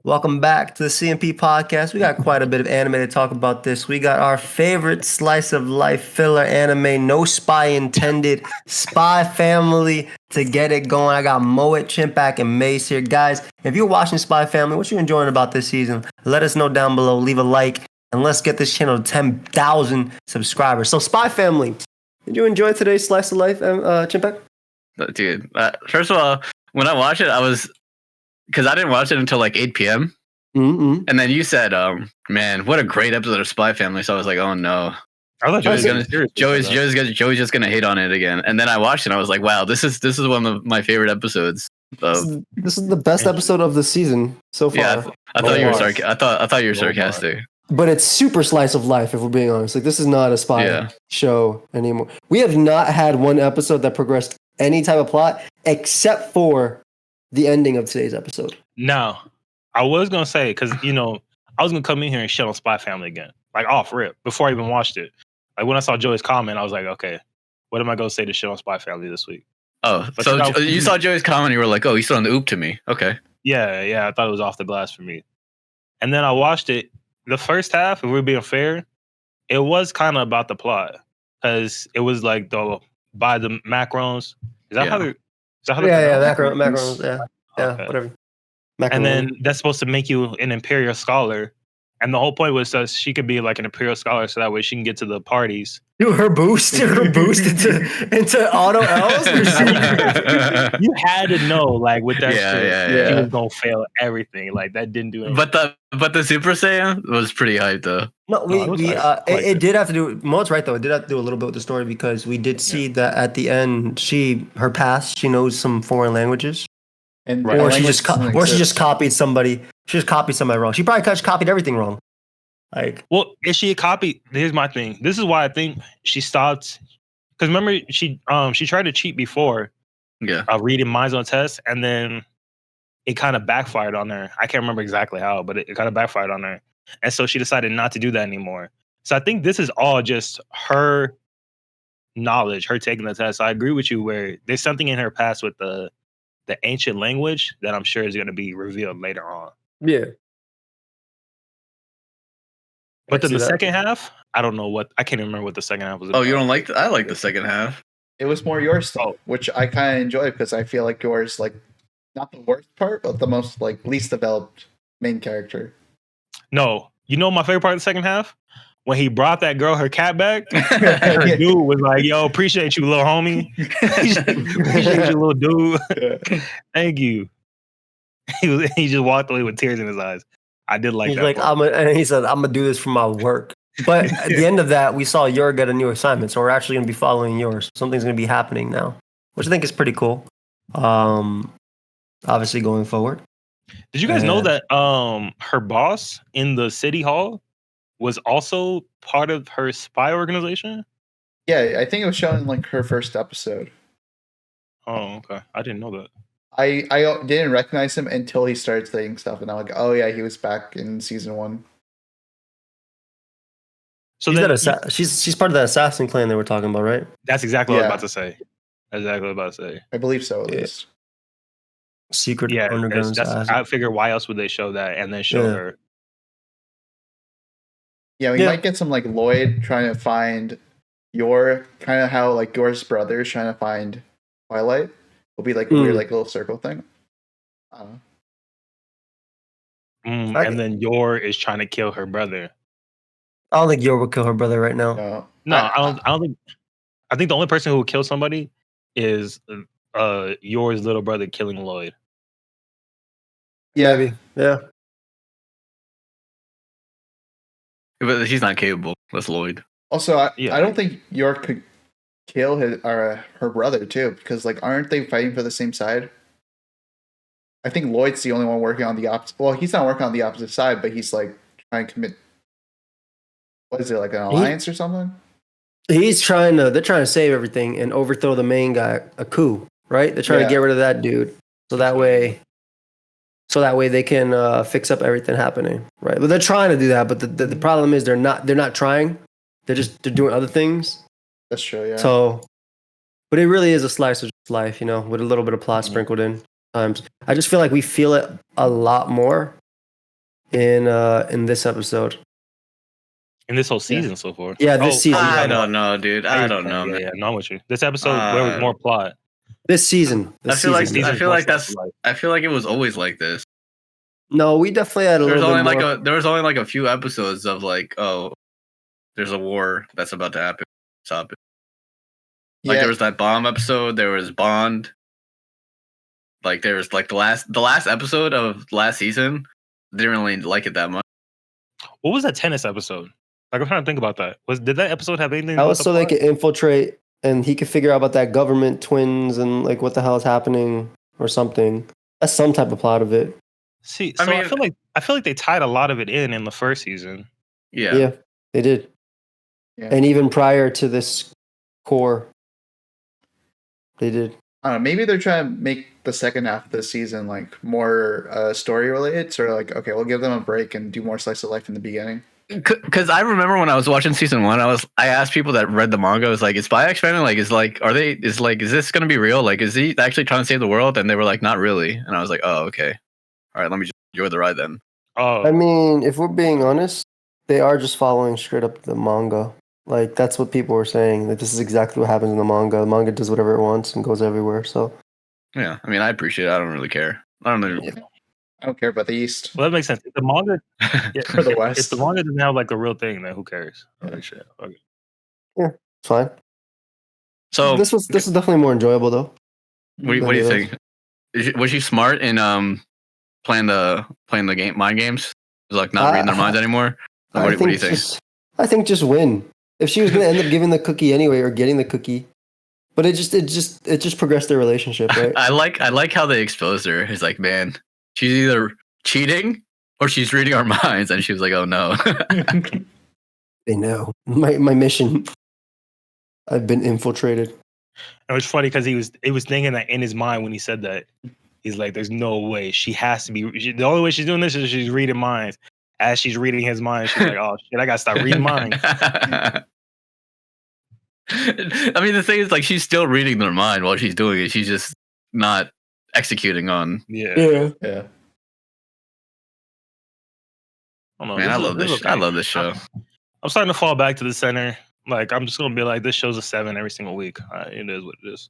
Welcome back to the CMP podcast. We got quite a bit of anime to talk about this. We got our favorite slice of life filler anime, no spy intended, Spy Family to get it going. I got Moet, Chimpak, and Mace here. Guys, if you're watching Spy Family, what you enjoying about this season? Let us know down below. Leave a like, and let's get this channel to 10,000 subscribers. So Spy Family, did you enjoy today's slice of life, Chimpak? Dude, first of all, when I watched it, I was... Because I didn't watch it until like 8 p.m. Mm-hmm. And then you said, man, what a great episode of Spy Family. So I was like, oh no. I thought Joey's just gonna hate on it again. And then I watched it and I was like, wow, this is one of my favorite episodes. This is the best episode of the season so far. Yeah, I thought you were I thought you were sarcastic. But it's super slice of life, if we're being honest. Like, this is not a spy show anymore. We have not had one episode that progressed any type of plot except for the ending of today's episode. No, I was gonna say, because I was gonna come in here and shit on Spy Family again, like off rip, before I even watched it. Like when I saw Joey's comment, I was like, okay, what am I gonna say to shit on Spy Family this week? Oh, but so you saw Joey's comment, and you were like, oh, he's throwing the oop to me. Okay. Yeah, I thought it was off the glass for me. And then I watched it. The first half, if we're being fair, it was kind of about the plot, because it was like by the Macrons. Is that how they? Macrons, okay. Whatever. And then that's supposed to make you an Imperial scholar. And the whole point was that she could be like an Imperial scholar so that way she can get to the parties. Dude, her boost into auto L's? You had to know, like, with that shit, she was going to fail everything. Like, that didn't do anything. But the Super Saiyan was pretty hype, though. No, it did have to do... Mo's right, though. It did have to do a little bit with the story because we did see that at the end, her past, she knows some foreign languages. Or she just copied somebody. She just copied somebody wrong. She probably copied everything wrong. Well, if she had copied, here's my thing. This is why I think she stopped. Because remember, she tried to cheat before. Yeah. Reading minds on tests, and then it kind of backfired on her. I can't remember exactly how, but it kind of backfired on her, and so she decided not to do that anymore. So I think this is all just her knowledge, her taking the test. I agree with you where there's something in her past with the ancient language that I'm sure is going to be revealed later on. Yeah. But then the second half, I don't know I can't even remember what the second half was about. Oh, you don't like I like the second half. It was more your stuff, which I kind of enjoy because I feel like yours, like, not the worst part, but the most, like, least developed main character. No. You know my favorite part of the second half? When he brought that girl her cat back, her dude was like, yo, appreciate you, little homie. Appreciate you, little dude. Thank you. He just walked away with tears in his eyes. I did like that. And he said, I'm going to do this for my work. But at the end of that, we saw Yor get a new assignment. So we're actually going to be following yours. Something's going to be happening now, which I think is pretty cool. Obviously going forward. Did you guys know that her boss in the city hall was also part of her spy organization? Yeah, I think it was shown in like her first episode. Oh, okay. I didn't know that. I didn't recognize him until he started saying stuff, and I'm like, oh yeah, he was back in season 1. So she's part of that assassin clan they were talking about, right? That's exactly what I was about to say. I believe so, at least. Secret underground assassin. I figure why else would they show that and then show her? Yeah, we might get some like Lloyd trying to find Yor, kind of how like Yor's brother is trying to find Twilight. Will be like a weird like little circle thing. I don't know. And then Yor is trying to kill her brother. I don't think Yor would kill her brother right now. No, I don't think. I think the only person who would kill somebody is Yor's little brother killing Lloyd. Yeah, maybe. Yeah. But he's not capable. That's Lloyd. Also, I don't think Yor could kill her brother too, because like aren't they fighting for the same side? I think Lloyd's the only one working on the opposite. Well, he's not working on the opposite side, but he's like trying to commit. What is it, like an alliance or something? They're trying to save everything and overthrow the main guy, a coup, right? They're trying to get rid of that dude, so that way they can fix up everything happening, right? But they're trying to do that, but the problem is they're not trying. They're doing other things. That's true, yeah. So, but it really is a slice of life, with a little bit of plot sprinkled in times. I just feel like we feel it a lot more in this episode. In this whole season so far. Yeah, this season. I no. don't know, dude. I don't know, man. Yeah, no, I'm with you. This episode, where was more plot? This season. I feel like season's I feel more like that's. slice of life. I feel like it was always like this. No, we definitely had a There's little only bit more. there was only like a few episodes of like, oh, there's a war that's about to happen. Stop it. Like there was that bomb episode. There was Bond. Like there was like the last episode of last season. Didn't really like it that much. What was that tennis episode? Like I'm trying to think about that. Did that episode have anything? That to do was with so the they plot? could infiltrate and he could figure out about that government twins and like what the hell is happening or something. That's some type of plot of it. See, I so I mean- feel like they tied a lot of it in the first season. Yeah. They did. Yeah. And even prior to this core, they did. I don't know, maybe they're trying to make the second half of the season like more story related. So like, okay, we'll give them a break and do more slice of life in the beginning. Because I remember when I was watching season 1, I asked people that read the manga, I was like, is Spy X Family like is this gonna be real? Like, is he actually trying to save the world? And they were like, not really. And I was like, oh, okay. All right, let me just enjoy the ride then. Oh, I mean, if we're being honest, they are just following straight up the manga. Like that's what people were saying. That this is exactly what happens in the manga. The manga does whatever it wants and goes everywhere. So Yeah, I mean, I appreciate it. I don't really care. I don't know. I don't care about the East well, that makes sense. If the manga, yeah, or the if West. the manga doesn't have like a real thing, then who cares? Okay, shit. Okay. it's fine. So, This was definitely more enjoyable though. what do you think? Was she smart in playing the game mind games? Like not reading their minds anymore? What do you think? I think just win. If she was gonna end up giving the cookie anyway or getting the cookie, but it just progressed their relationship, right? I like how they exposed her. It's like, man, she's either cheating or she's reading our minds, and she was like, oh no. They know my mission. I've been infiltrated. It was funny because he was thinking that in his mind when he said that. He's like, there's no way. She has to be. The only way she's doing this is she's reading minds. As she's reading his mind, she's like, oh shit, I gotta stop reading minds. I mean, the thing is, like, she's still reading their mind while she's doing it. She's just not executing on. Yeah. Yeah. I don't know, Man, I love this. okay. I love this show. I'm starting to fall back to the center. Like, I'm just gonna be like, this show's a 7 every single week. It is what it is.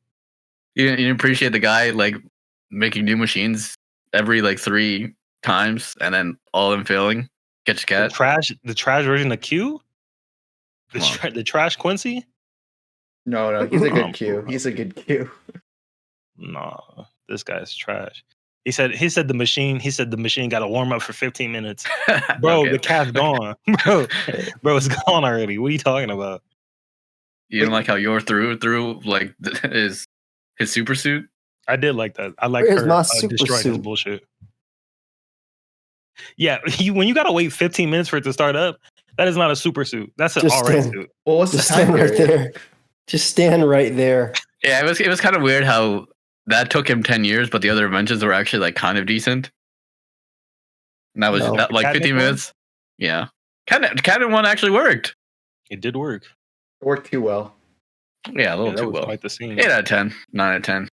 You appreciate the guy like making new machines every like 3 times and then all of them failing. Catch a cat. The trash version of Q. Come on. The trash Quincy. No, he's a good Q. He's a good Q. No, this guy's trash. He said the machine got to warm up for 15 minutes. Bro, Okay. the cat's gone. Bro, it's gone already. What are you talking about? You don't like how you're through like his super suit? I did like that. I like Where's her my super destroying his suit? bullshit. Yeah, when you gotta wait 15 minutes for it to start up, that is not a super suit. That's an Just alright stand. suit. Well, what's Just the time stand right period? there. Just stand right there. Yeah, it was kind of weird how that took him 10 years, but the other inventions were actually like kind of decent. And that was No. that, like Catnip 15 one? minutes. Yeah. Catnip one actually worked. It did work. It worked too well. Yeah, a little that too was well. quite the scene. 8 out of 10. 9 out of 10.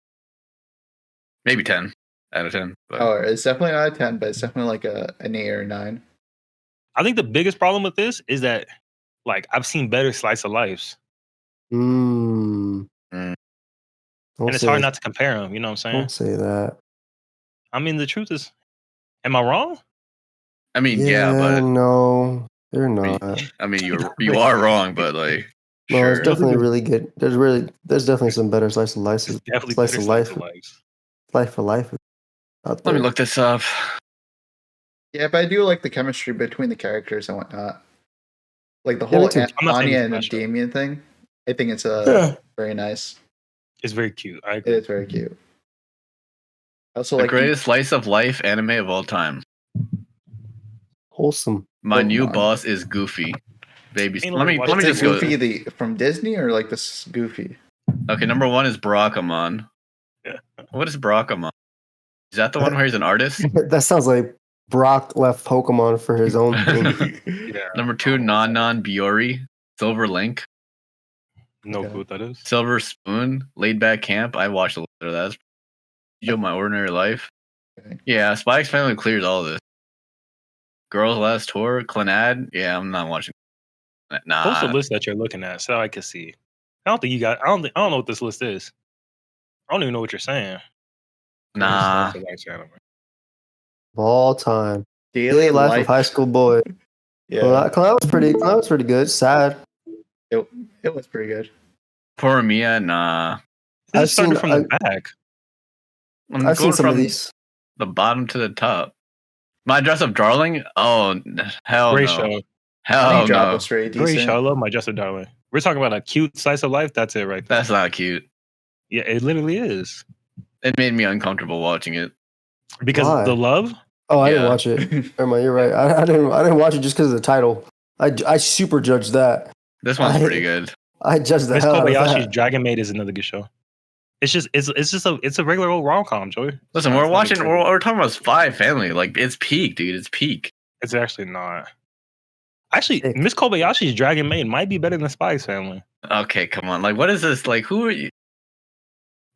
Maybe 10 out of 10. But Oh, it's definitely not a 10, but it's definitely like an 8 or 9. I think the biggest problem with this is that, like, I've seen better slice of lives, Mm. Mm. Don't and it's say hard that. not to compare them. You know what I'm saying? Don't say that. I mean, the truth is, am I wrong? I mean, yeah, but no, they're not. I mean, you are wrong, but like, No, sure. it's definitely really good. There's definitely some better slice of life. It's definitely Slice better of slice life. of lives. Life for life. Out Let me there. look this up. Yeah, but I do like the chemistry between the characters and whatnot. Like the Yeah, me whole too. I'm not saying Anya it's and not show. Damien thing. I think it's Yeah. very nice. It's very cute. I It agree. is very cute. I also The like greatest slice of life anime of all time. Wholesome. My Oh, new my. boss is Goofy. Baby, Ain't let me nobody let me watching just It's go. Goofy from Disney or like this Goofy. Okay, number 1 is Barakamon. Yeah. What is Barakamon? Is that the one where he's an artist? That sounds like Brock left Pokemon for his own thing. Yeah. Number 2, Non Biori. Silver Link. No Okay. clue what that is. Silver Spoon. Laid Back Camp. I watched a little of that. Joe, My Ordinary Life. Okay. Yeah, Spy X Family clears all of this. Girls Last Tour, Clannad. Yeah, I'm not watching. Nah. Post the list that you're looking at so I can see. I don't think you got. I don't know what this list is. I don't even know what you're saying. Nah. Of all time. Daily Life of High School Boy. Yeah, Clown was pretty good. Sad. it was pretty good. Poor Mia, nah. This started from the back. I've seen some of these. The bottom to the top. My Dress Up Darling? Oh, hell Great no. show. Hell Honey Drop no. was pretty Great decent. show. I love My Dress Up Darling. We're talking about a cute slice of life. That's it right there. That's not cute. Yeah, it literally is. It made me uncomfortable watching it. Because Why? the love. Oh, I Yeah. didn't watch it. Never mind, you're right. I didn't watch it just because of the title. I super judged that. This one's pretty good. I judged the Miss hell out of Kobayashi's that. Dragon Maid is another good show. It's just a regular old rom-com, Joey. Listen, we're talking about Spy Family. Like, it's peak, dude. It's peak. It's actually not. Actually, Thick. Miss Kobayashi's Dragon Maid might be better than Spy's Family. Okay, come on. Like, what is this? Like, who are you?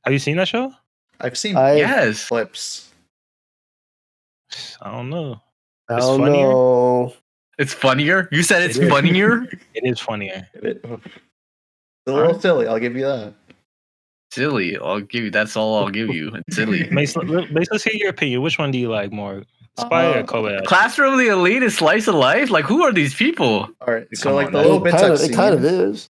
Have you seen that show? I've seen Yes. clips. I don't know. I It's don't funnier. know. It's funnier? You said it's It is. funnier? It is funnier. It's a little silly, I'll give you that. Silly. That's all I'll give you. It's silly. Mace, let's hear your opinion. Which one do you like more? Spy or Kobayashi? Classroom of the Elite is Slice of Life? Like, who are these people? All right, so Come like on, the man. little bits I've seen, It kind of is.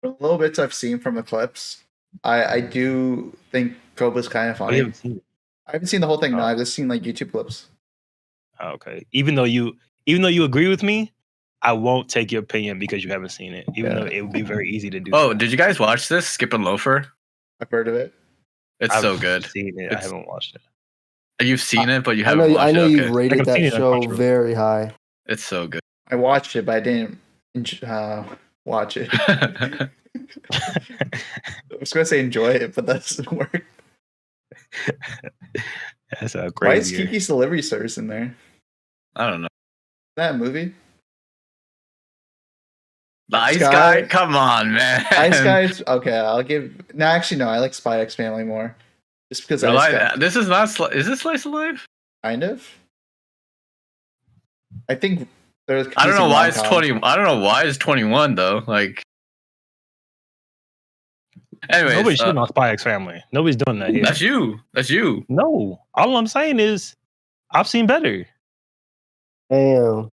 the little bits I've seen from the clips, I do think Koba's kind of Oh, you funny. haven't seen it. I haven't seen the whole thing. No, Oh. I've just seen like YouTube clips. Oh, okay. Even though you agree with me, I won't take your opinion because you haven't seen it. Even Yeah. though it would be very easy to do. Oh, so. did you guys watch this? Skip and Loafer? I've heard of it. It's I've so good. Seen it. I It's- haven't watched it. You've seen it, but you I haven't know. watched I know it. you've Okay. rated I've seen that it on show Crunchyroll. very high. It's so good. I watched it, but I didn't watch it. I was gonna say enjoy it, but that doesn't work. That's a Why great. is Kiki's Delivery Service in there? I don't know. That movie? The Ice Sky? Guy? Come on, man. Ice Guys? Okay, I'll give. No, actually, no. I like Spy X Family more, just because No, Ice Guy, this is not. Is this Slice of Life? kind of. I think there's. I don't know why it's rom-com. 20. I don't know why it's 21 though. Like, anyways, Nobody's shooting on Spy X Family. Nobody's doing that here. that's you. That's you. No, all I'm saying is I've seen better. Damn.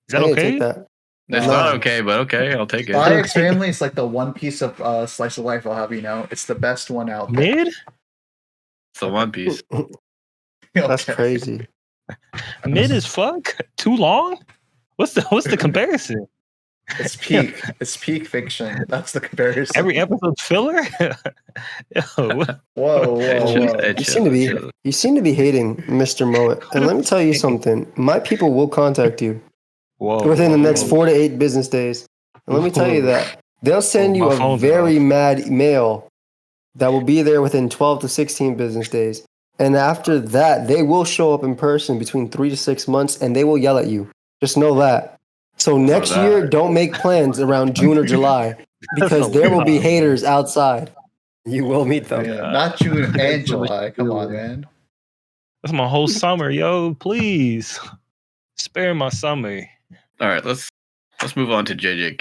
Is that I can okay? take that. It's No. not okay, but okay, I'll take it. Spy X Family is like the one piece of slice of life I'll have you know. It's the best one out there. Mid? It's the One Piece. That's Okay. crazy. Mid as fuck? Too long? What's the comparison? It's peak. It's peak fiction. That's the comparison. Every episode's filler? Yo, what- Whoa, whoa, whoa. You seem to be hating Mr. Moet. And let me tell you something. My people will contact you Whoa. within the next 4 to 8 business days. And let me tell you that they'll send you My a phone's very off. mad mail that will be there within 12 to 16 business days. And after that, they will show up in person between 3 to 6 months and they will yell at you. Just know that. So next that. year, don't make plans around June or July because there will be haters outside. You will meet them. Yeah, not June and July. Come on, man. That's my whole summer, yo. Please. Spare my summer. All right, let's move on to JJK.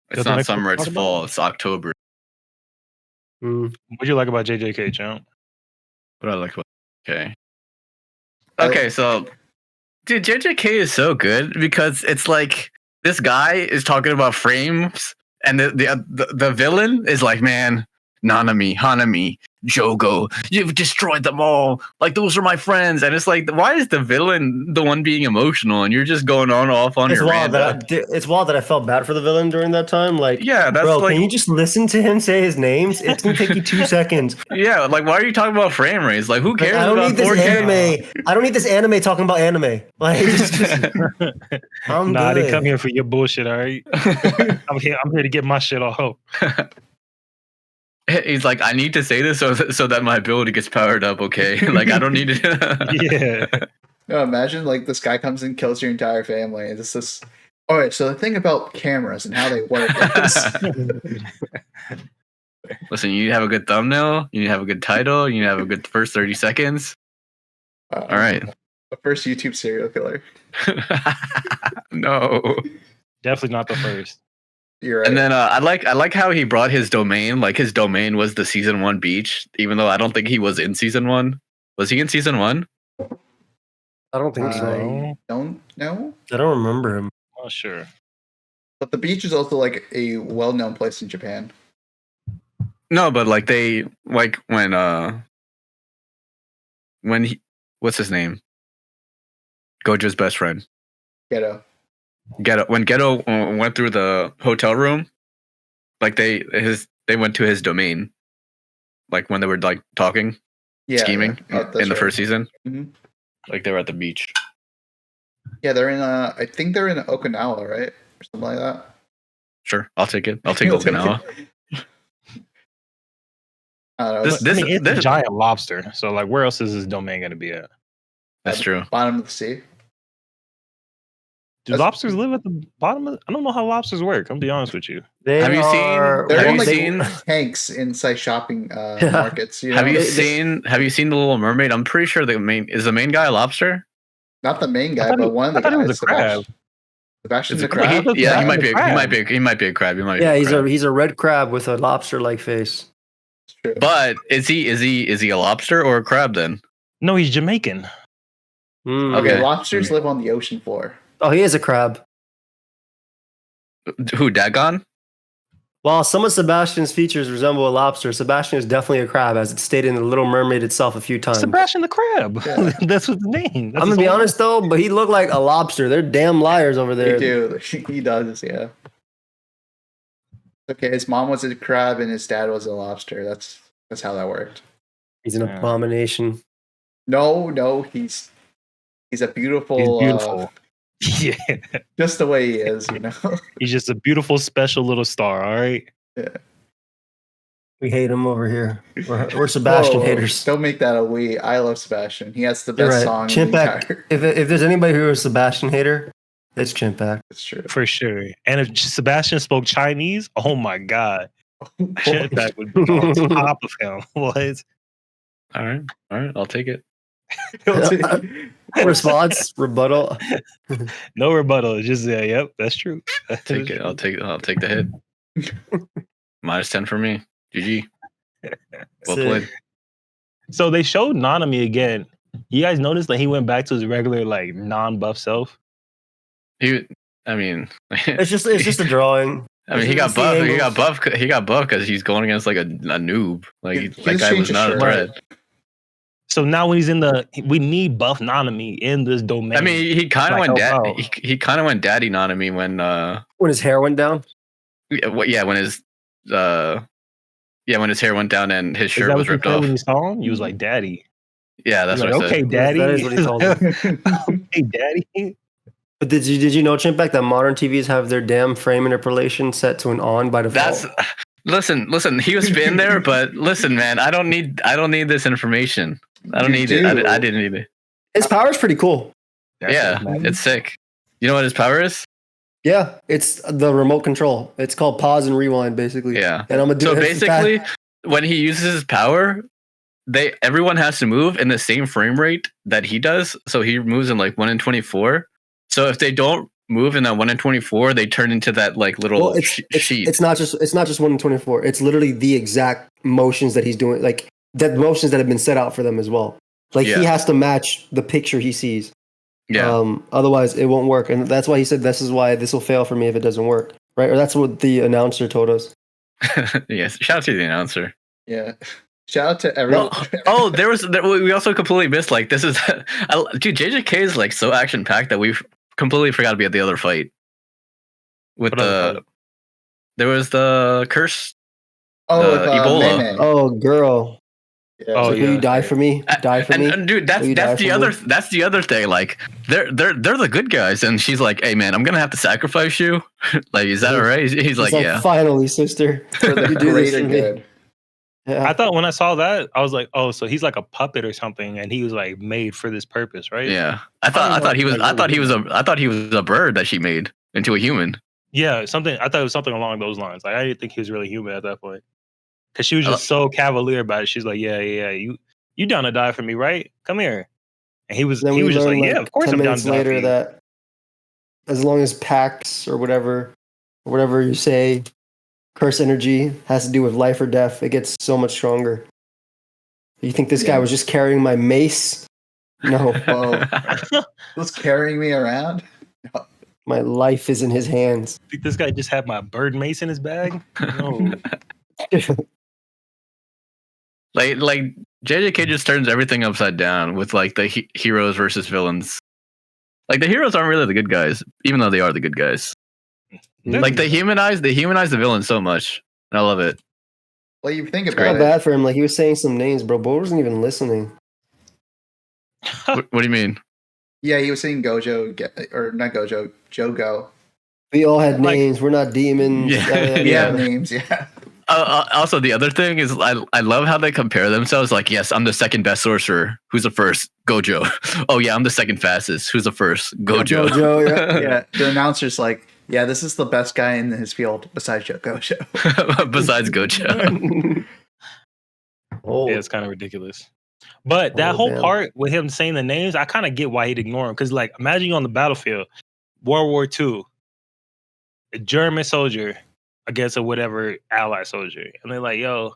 It's Got the not next one summer, to it's talk fall, about? it's October. Mm. What'd you like about JJK, champ? What do I like about JJK? Okay, so dude, JJK is so good because it's like this guy is talking about frames, and the villain is like, man, Nanami, Hanami, Jogo, you've destroyed them all. Like, those are my friends. And it's like, why is the villain the one being emotional and you're just going off on It's your wild, rant? it's wild that I felt bad for the villain during that time. Like, Yeah, that's bro, like, can you just listen to him say his names? It's gonna take you 2 seconds. yeah, like, why are you talking about frame rates? Like, who Like, cares I don't about need this 4K? anime. I don't need this anime talking about anime. Like, I'm Nah, I didn't good. come here for your bullshit, all right? I'm here to get my shit off. He's like, I need to say this so that my ability gets powered up, okay? Like, I don't need to. Yeah. No, imagine like this guy comes and kills your entire family. It's this. All right, so the thing about cameras and how they work is Listen, you need to have a good thumbnail. You need to have a good title. You need to have a good first 30 seconds. All right. The first YouTube serial killer. No. Definitely not the first. You're right. And then I like how he brought his domain. Like his domain was the season 1 beach, even though I don't think he was in season 1. Was he in season 1? I don't think so. I don't know. I don't remember him. Oh, sure. But the beach is also like a well-known place in Japan. No, but like they like when he, what's his name? Gojo's best friend. Ghetto. When Ghetto went through the hotel room, like they went to his domain, like when they were like talking, scheming in the first season. Mm-hmm. Like they were at the beach. Yeah, they're in. I think they're in Okinawa, right, or something like that. Sure, I'll take it. I'll take Okinawa. I don't know. It's a giant lobster. So like, where else is this domain gonna be at? That's true. Bottom of the sea. Do lobsters live at the bottom of? I don't know how lobsters work. I'm gonna be honest with you. Have you seen? They're Have in you like seen? tanks inside shopping markets. You know? Have you seen The Little Mermaid? I'm pretty sure the main guy a lobster. Not the main guy, but one of the guys. I thought he was a crab. Sebastian's a crab. Yeah, he might be a crab. He's a red crab with a lobster-like face. True. But is he a lobster or a crab then? No, he's Jamaican. Okay, lobsters live on the ocean floor. Oh, he is a crab. Who, Dagon? While some of Sebastian's features resemble a lobster, Sebastian is definitely a crab, as it's stated in The Little Mermaid itself a few times. Sebastian the crab. Yeah. That's what the name. I'm gonna be honest though, but he looked like a lobster. They're damn liars over there. They do. He does. Yeah. Okay, his mom was a crab and his dad was a lobster. That's how that worked. He's an abomination. No, he's a beautiful. He's beautiful. Yeah. Just the way he is, you know. He's just a beautiful, special little star. All right. Yeah. We hate him over here. We're Sebastian haters. Don't make that a we. I love Sebastian. He has the best song. Chimpack. If there's anybody who is a Sebastian hater, it's Chimpack. It's true. For sure. And if Sebastian spoke Chinese, oh my God. Chimpack would be on top of him. What? All right. I'll take it. Response, rebuttal. No rebuttal. It's just yep, that's true. Take it. I'll take the hit. -10 for me. GG. Well played. So they showed Nanami again. You guys noticed that he went back to his regular like non-buff self? It's just a drawing. I mean, he got buff. He got buff because he's going against like a noob. Like that guy was not a threat. So now when he's we need buff Nanami in this domain. I mean, he kind of went he kind of went daddy Nanami when his hair went down. When his hair went down and his shirt was ripped off. When you saw him, he was like, "Daddy." Yeah, that's what I said. Okay, daddy. That is what he told him. Okay, daddy. But did you know, Chimpack, that modern TVs have their damn frame interpolation set to an on by default? Listen. He was in there, but listen, man, I don't need this information. I don't need it. I didn't need it. His power is pretty cool. Yeah, it's sick. You know what his power is? Yeah, it's the remote control. It's called pause and rewind, basically. Yeah. And I'm gonna do so basically, when he uses his power, everyone has to move in the same frame rate that he does. So he moves in like 1 in 24. So if they don't move in that 1 in 24, they turn into that like little sheet. It's not just 1 in 24. It's literally the exact motions that he's doing, like the motions that have been set out for them as well. Like he has to match the picture he sees. Yeah. Otherwise, it won't work, and that's why he said this is why this will fail for me if it doesn't work. Right? Or that's what the announcer told us. Yes. Shout out to the announcer. Yeah. Shout out to everyone. We also completely missed like this is dude. JJK is like so action packed that we completely forgot to be at the other fight. With there was the curse. Ebola. Mei-Mei. Oh, girl. Yeah. Will you die for me? Die for me? And dude, that's the other thing. Like they're the good guys, and she's like, "Hey man, I'm gonna have to sacrifice you." Like, is that all right? He's like, "Yeah." Finally, sister. For the greater good. Yeah. I thought when I saw that, I was like, "Oh, so he's like a puppet or something, and he was like made for this purpose, right?" Yeah, I thought he was a bird that she made into a human. Yeah, something. I thought it was something along those lines. Like I didn't think he was really human at that point, because she was just so cavalier about it. She's like, "Yeah, you down to die for me, right? Come here." And he was Then he we was just learned like, yeah, of course 10 I'm down minutes to later feed. that as long as Pax or whatever you say, curse energy has to do with life or death, it gets so much stronger. You think this guy was just carrying my mace? No, Whoa. Was carrying me around? my life is in his hands. Think this guy just had my bird mace in his bag? No. like JJK just turns everything upside down with like the heroes versus villains. Like the heroes aren't really the good guys, even though they are the good guys. Like they humanize the villain so much. And I love it. Well, you think Not about it. bad for him. Like he was saying some names, bro. Bo wasn't even listening. What do you mean? Yeah, he was saying Gojo, or not Gojo, Jogo. We all had names. We're not demons. Yeah. We have names, yeah. Also, the other thing is, I love how they compare themselves. Like, yes, I'm the second best sorcerer. Who's the first? Gojo. Oh yeah, I'm the second fastest. Who's the first? Gojo. Gojo, yeah. Yeah, the announcer's like, yeah, this is the best guy in his field besides Gojo. Besides Gojo. Oh, Yeah, it's kind of ridiculous. But that whole part with him saying the names, I kind of get why he'd ignore him. Because, like, imagine you on the battlefield, World War II, a German soldier against a whatever ally soldier. And they're like, yo.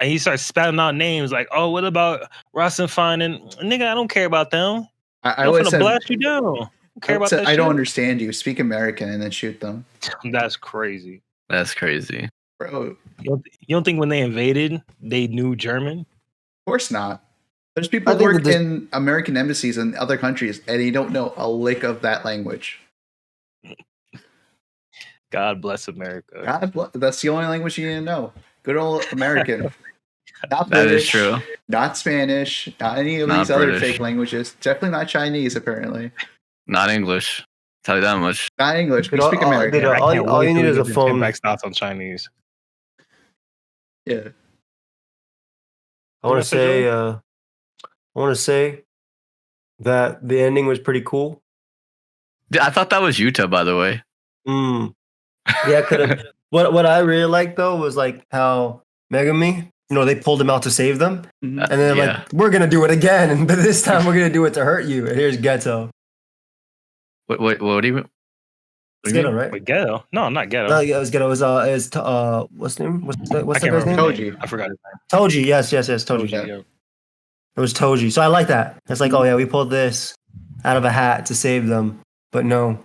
And he starts spouting out names like, oh, what about Rosenfein? And nigga, I don't care about them. I was gonna blast you down. I don't care about that I don't shit. understand you. Speak American and then shoot them. That's crazy. That's crazy. Bro, You don't think when they invaded, they knew German? of course not. There's people who work in American embassies in other countries and you don't know a lick of that language. God bless America. God bless, that's the only language you need to know. Good old American. Not That British, is true. Not Spanish, not any of these other fake languages. Definitely not Chinese, apparently. Not English. Tell you that much. Not English. We speak American. all you need is a phone. Back thoughts on Chinese. Yeah. I want to say that the ending was pretty cool. I thought that was Utah, by the way. Yeah, could have. What I really liked though was like how Megumi, they pulled him out to save them, and then like we're gonna do it again, but this time we're gonna do it to hurt you. And here's Ghetto. What do you mean? It's Ghetto, right? Wait, Ghetto? No, not Ghetto. No, yeah, it was Ghetto. It was what's his name? What's that guy's name? Toji. I forgot his name. Toji. Yes, Toji. Yeah. It was Toji. So I like that. It's like, oh yeah, we pulled this out of a hat to save them, but no,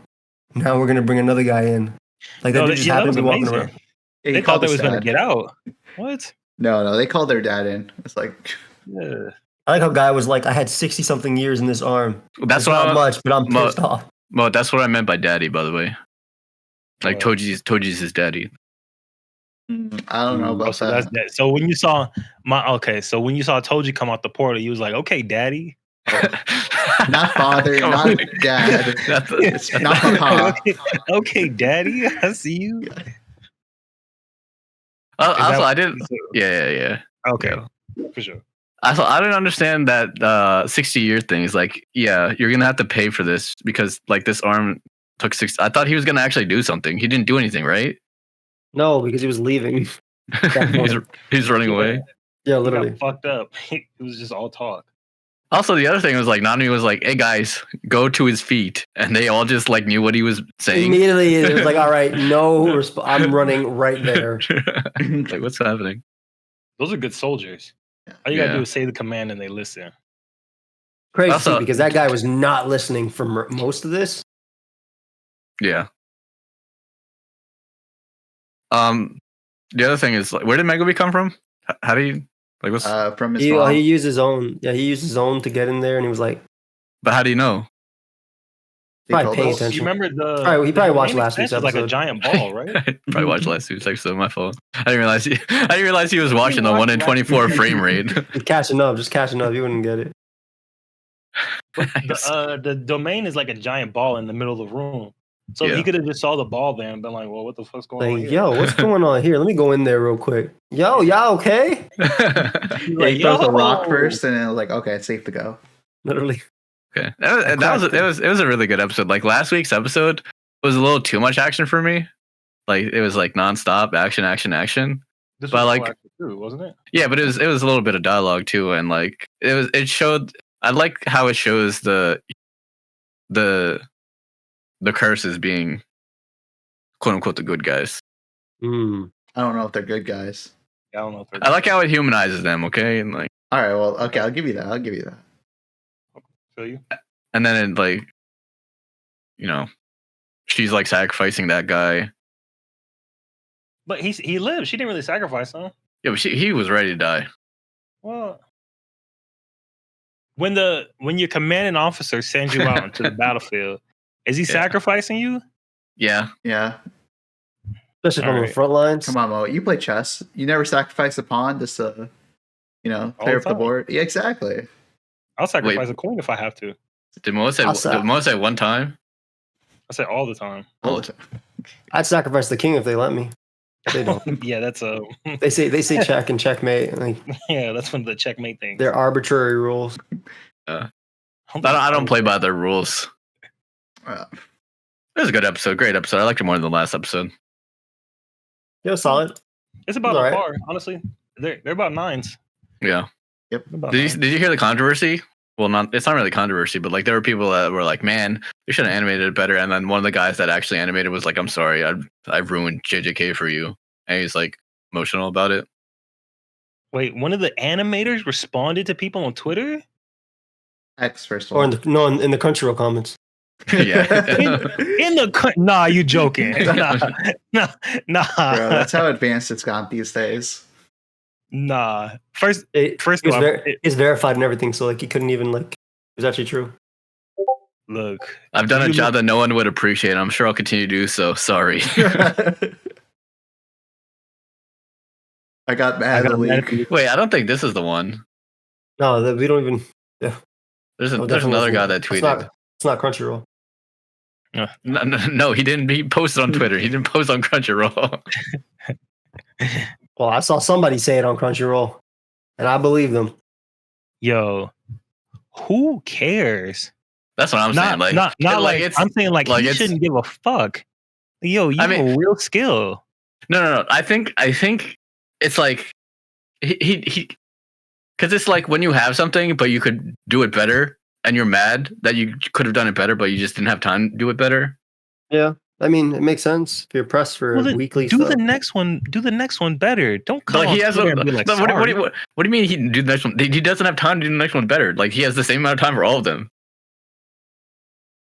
now we're gonna bring another guy in. Like that just happened to be walking around. They thought they was gonna get out. What? No, they called their dad in. It's like, yeah. I like how guy was like, I had 60-something years in this arm. That's not much, but I'm pissed off. Well, that's what I meant by daddy, by the way. Like Toji's his daddy. I don't know about that. So when you saw when you saw Toji come out the portal, you was like, okay, daddy. Not father, not dad. It's not papa. Okay, daddy, I see you. Also, I didn't. Yeah. Okay, for sure. I didn't understand that 60-year thing. Is like, yeah, you're gonna have to pay for this because like this arm took 60. I thought he was gonna actually do something. He didn't do anything, right? No, because he was leaving. he's running away. Yeah, literally. He got fucked up. It was just all talk. Also, the other thing was like Nami was like, "Hey guys, go to his feet," and they all just like knew what he was saying. Immediately, it was like, "All right, no, I'm running right there." Like, what's happening? Those are good soldiers. All you gotta do is say the command and they listen. Crazy, also, because that guy was not listening for most of this. Yeah. The other thing is, like, where did Megumi come from? How do you like? What's from his mom? He used his own. Yeah, he used his own to get in there, and he was like. But how do you know? Probably paying attention. You remember he probably watched last week's episode. Like a giant ball, right? Probably watched last week's episode. My fault. I didn't realize he was watching the 1 in 24 frame rate. Just catching up. You wouldn't get it. The domain is like a giant ball in the middle of the room. So he could have just saw the ball there and been like, well, what the fuck's going on here? Yo, what's going on here? Let me go in there real quick. Yo, y'all okay? He throws a rock first and then like, okay, it's safe to go. Literally. Okay. It was a really good episode. Like last week's episode was a little too much action for me. Like it was like nonstop action. This but was like action too, wasn't it? Yeah, but it was a little bit of dialogue too, and like it showed I like how it shows the curses being quote unquote the good guys. Mm. I don't know if they're good guys. I don't know. If I like how it humanizes them. Okay, and like. All right, well, okay, I'll give you that. Feel you? And then it, like, you know, she's like sacrificing that guy. But he lived. She didn't really sacrifice him. Yeah, but he was ready to die. Well, when your commanding officer sends you out into the battlefield, is he sacrificing you? Yeah. Yeah. Especially from the front lines. Come on, Mo. You play chess. You never sacrifice a pawn just to, clear up the board. Yeah, exactly. I'll sacrifice a coin if I have to. Did Mo say one time? I say all the time. All the time. I'd sacrifice the king if they let me. They don't. Yeah, that's a. They say check and checkmate. Like, yeah, that's one of the checkmate things. they're arbitrary rules. I don't play by their rules. It was a good episode. Great episode. I liked it more than the last episode. Yeah, solid. It's about a par, honestly. They're about 9s. Yeah. Yep. Did you hear the controversy? Well, it's not really controversy, but like there were people that were like, "Man, they should have animated it better." And then one of the guys that actually animated was like, "I'm sorry, I've ruined JJK for you," and he's like emotional about it. Wait, one of the animators responded to people on Twitter? X first Or one. in the Crunchyroll comments. Yeah. Nah, you joking? Nah. Bro, that's how advanced it's gone these days. Nah. First it's verified and everything, so like he couldn't even like. It was actually true. Look, I've done a job that no one would appreciate. I'm sure I'll continue to do so. Sorry. I got mad at the leak. Wait, I don't think this is the one. No, we don't even. Yeah. There's another guy that tweeted. It's not Crunchyroll. No, he didn't. He posted on Twitter. He didn't post on Crunchyroll. Well, I saw somebody say it on Crunchyroll, and I believe them. Yo, who cares? That's what I'm saying. Like, not like I'm saying like he shouldn't give a fuck. Yo, you have a real skill. No. I think it's like he because it's like when you have something but you could do it better and you're mad that you could have done it better but you just didn't have time to do it better. Yeah, I mean it makes sense if you're pressed for weekly do stuff. the next one better. Don't come like he has and be like, what do you mean he didn't do the next one? He doesn't have time to do the next one better. Like he has the same amount of time for all of them.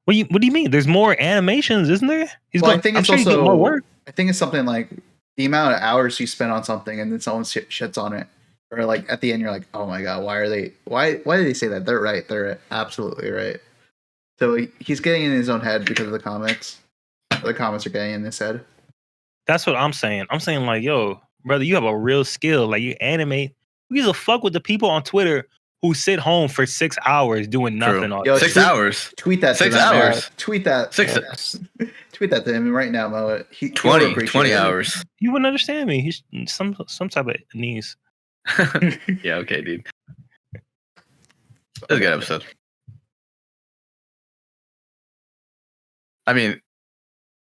What do you mean? There's more animations, isn't there? I think it's also more work. I think it's something like the amount of hours you spend on something and then someone shits on it. Or like at the end you're like, oh my god, why did they say that? They're right. They're absolutely right. So he's getting in his own head because of the comics. The comments are getting in his head. That's what I'm saying. I'm saying like, yo, brother, you have a real skill. Like you animate. Who gives a fuck with the people on Twitter who sit home for 6 hours doing nothing? Yo, 6 hours. Tweet that. 6 hours. Tweet that. 6. Tweet that to him right now, Mo. 20 hours. You wouldn't understand me. He's some type of knees. Yeah, okay, dude. That's a good episode. I mean,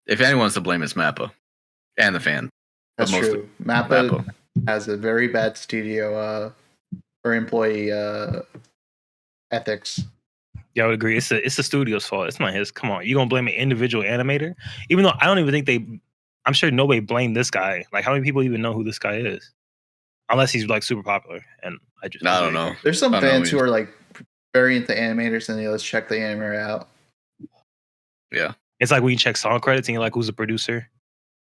if anyone's to blame, it's Mappa and the fan. That's true. Mappa has a very bad studio or employee ethics. Yeah, I would agree. It's the studio's fault. It's not his. Come on, you gonna blame an individual animator? Even though I don't even think I'm sure nobody blamed this guy. Like, how many people even know who this guy is? Unless he's like super popular, and I don't know. There's some fans who are like very into animators, and they let's check the animator out. Yeah, it's like when you check song credits and you're like, who's the producer?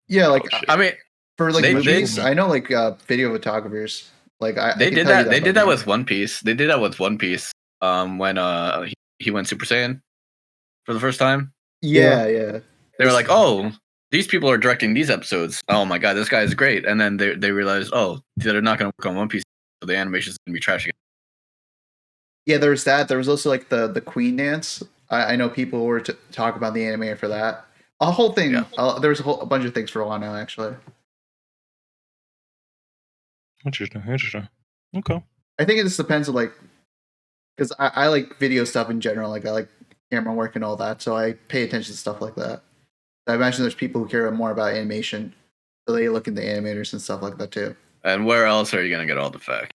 Yeah, like I mean, for like movies, I know like video photographers. Like they did that. They did that with One Piece. They did that with One Piece. When he went Super Saiyan for the first time. Yeah. They were like, oh, these people are directing these episodes. Oh my god, this guy is great. And then they realized, oh, they're not going to work on One Piece, so the animation is going to be trash again. Yeah, there was that. There was also like the Queen dance. I know people were talk about the animator for that. A whole thing. Yeah. There was a bunch of things for a while now, actually. Interesting. Okay. I think it just depends on like, because I like video stuff in general. Like I like camera work and all that, so I pay attention to stuff like that. I imagine there's people who care more about animation, so they look into animators and stuff like that too. And where else are you gonna get all the facts?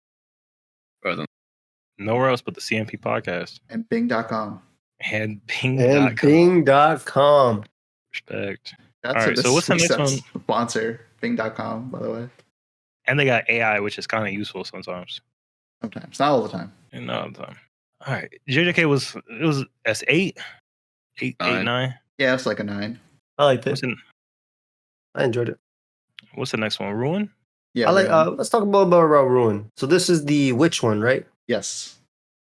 Nowhere else but the CMP podcast and Bing.com. and Bing. And Bing.com. Respect. That's All right, so what's the next one? Sponsor Bing.com, by the way. And they got AI, which is kind of useful sometimes. Sometimes, not all the time. And not all the time. All right, JJK was S8, 8, 9. Yeah, it's like a 9. I liked it. I enjoyed it. What's the next one? Ruin? Yeah, I like. Let's talk about Ruin. So this is the witch one, right? yes.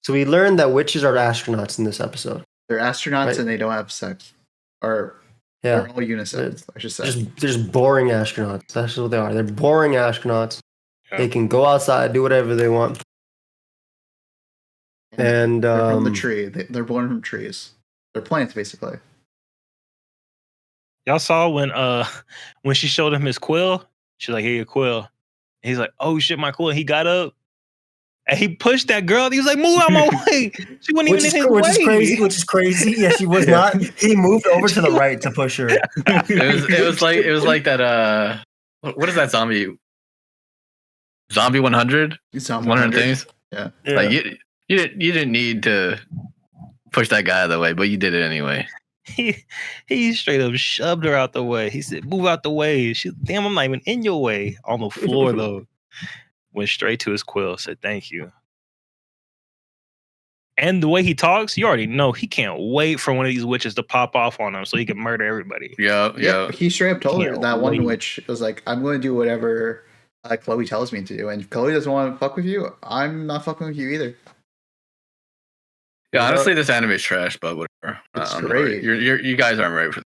So we learned that witches are astronauts in this episode. They're astronauts Right. and they don't have sex. Or Yeah, they're all unisex, I should say. they're just boring astronauts. That's what they are. They're boring astronauts. Yeah. They can go outside, do whatever they want. And they're from the tree. They're born from trees. They're plants, basically. Y'all saw when she showed him his quill? She's like, "Here, your quill." He's like, "Oh shit, my quill." He got up and he pushed that girl. He was like, "Move out my way." She wasn't even in his way. Which is crazy. Yeah, she was not. He moved over to the right to push her. It was like that. What is that zombie? Zombie 100. It's on 100 things. Yeah. Like you didn't need to push that guy out of the way, but you did it anyway. He straight up shoved her out the way. He said, "Move out the way." She, damn, I'm not even in your way. On the floor though. Went straight to his quill. Said, "Thank you." And the way he talks, you already know he can't wait for one of these witches to pop off on him so he can murder everybody. Yeah. He straight up told her Can't that one wait. witch was like, "I'm going to do whatever Chloe tells me to do, and if Chloe doesn't want to fuck with you, I'm not fucking with you either." Yeah, honestly, this anime is trash, but whatever. It's I'm not great. ready. You guys aren't ready for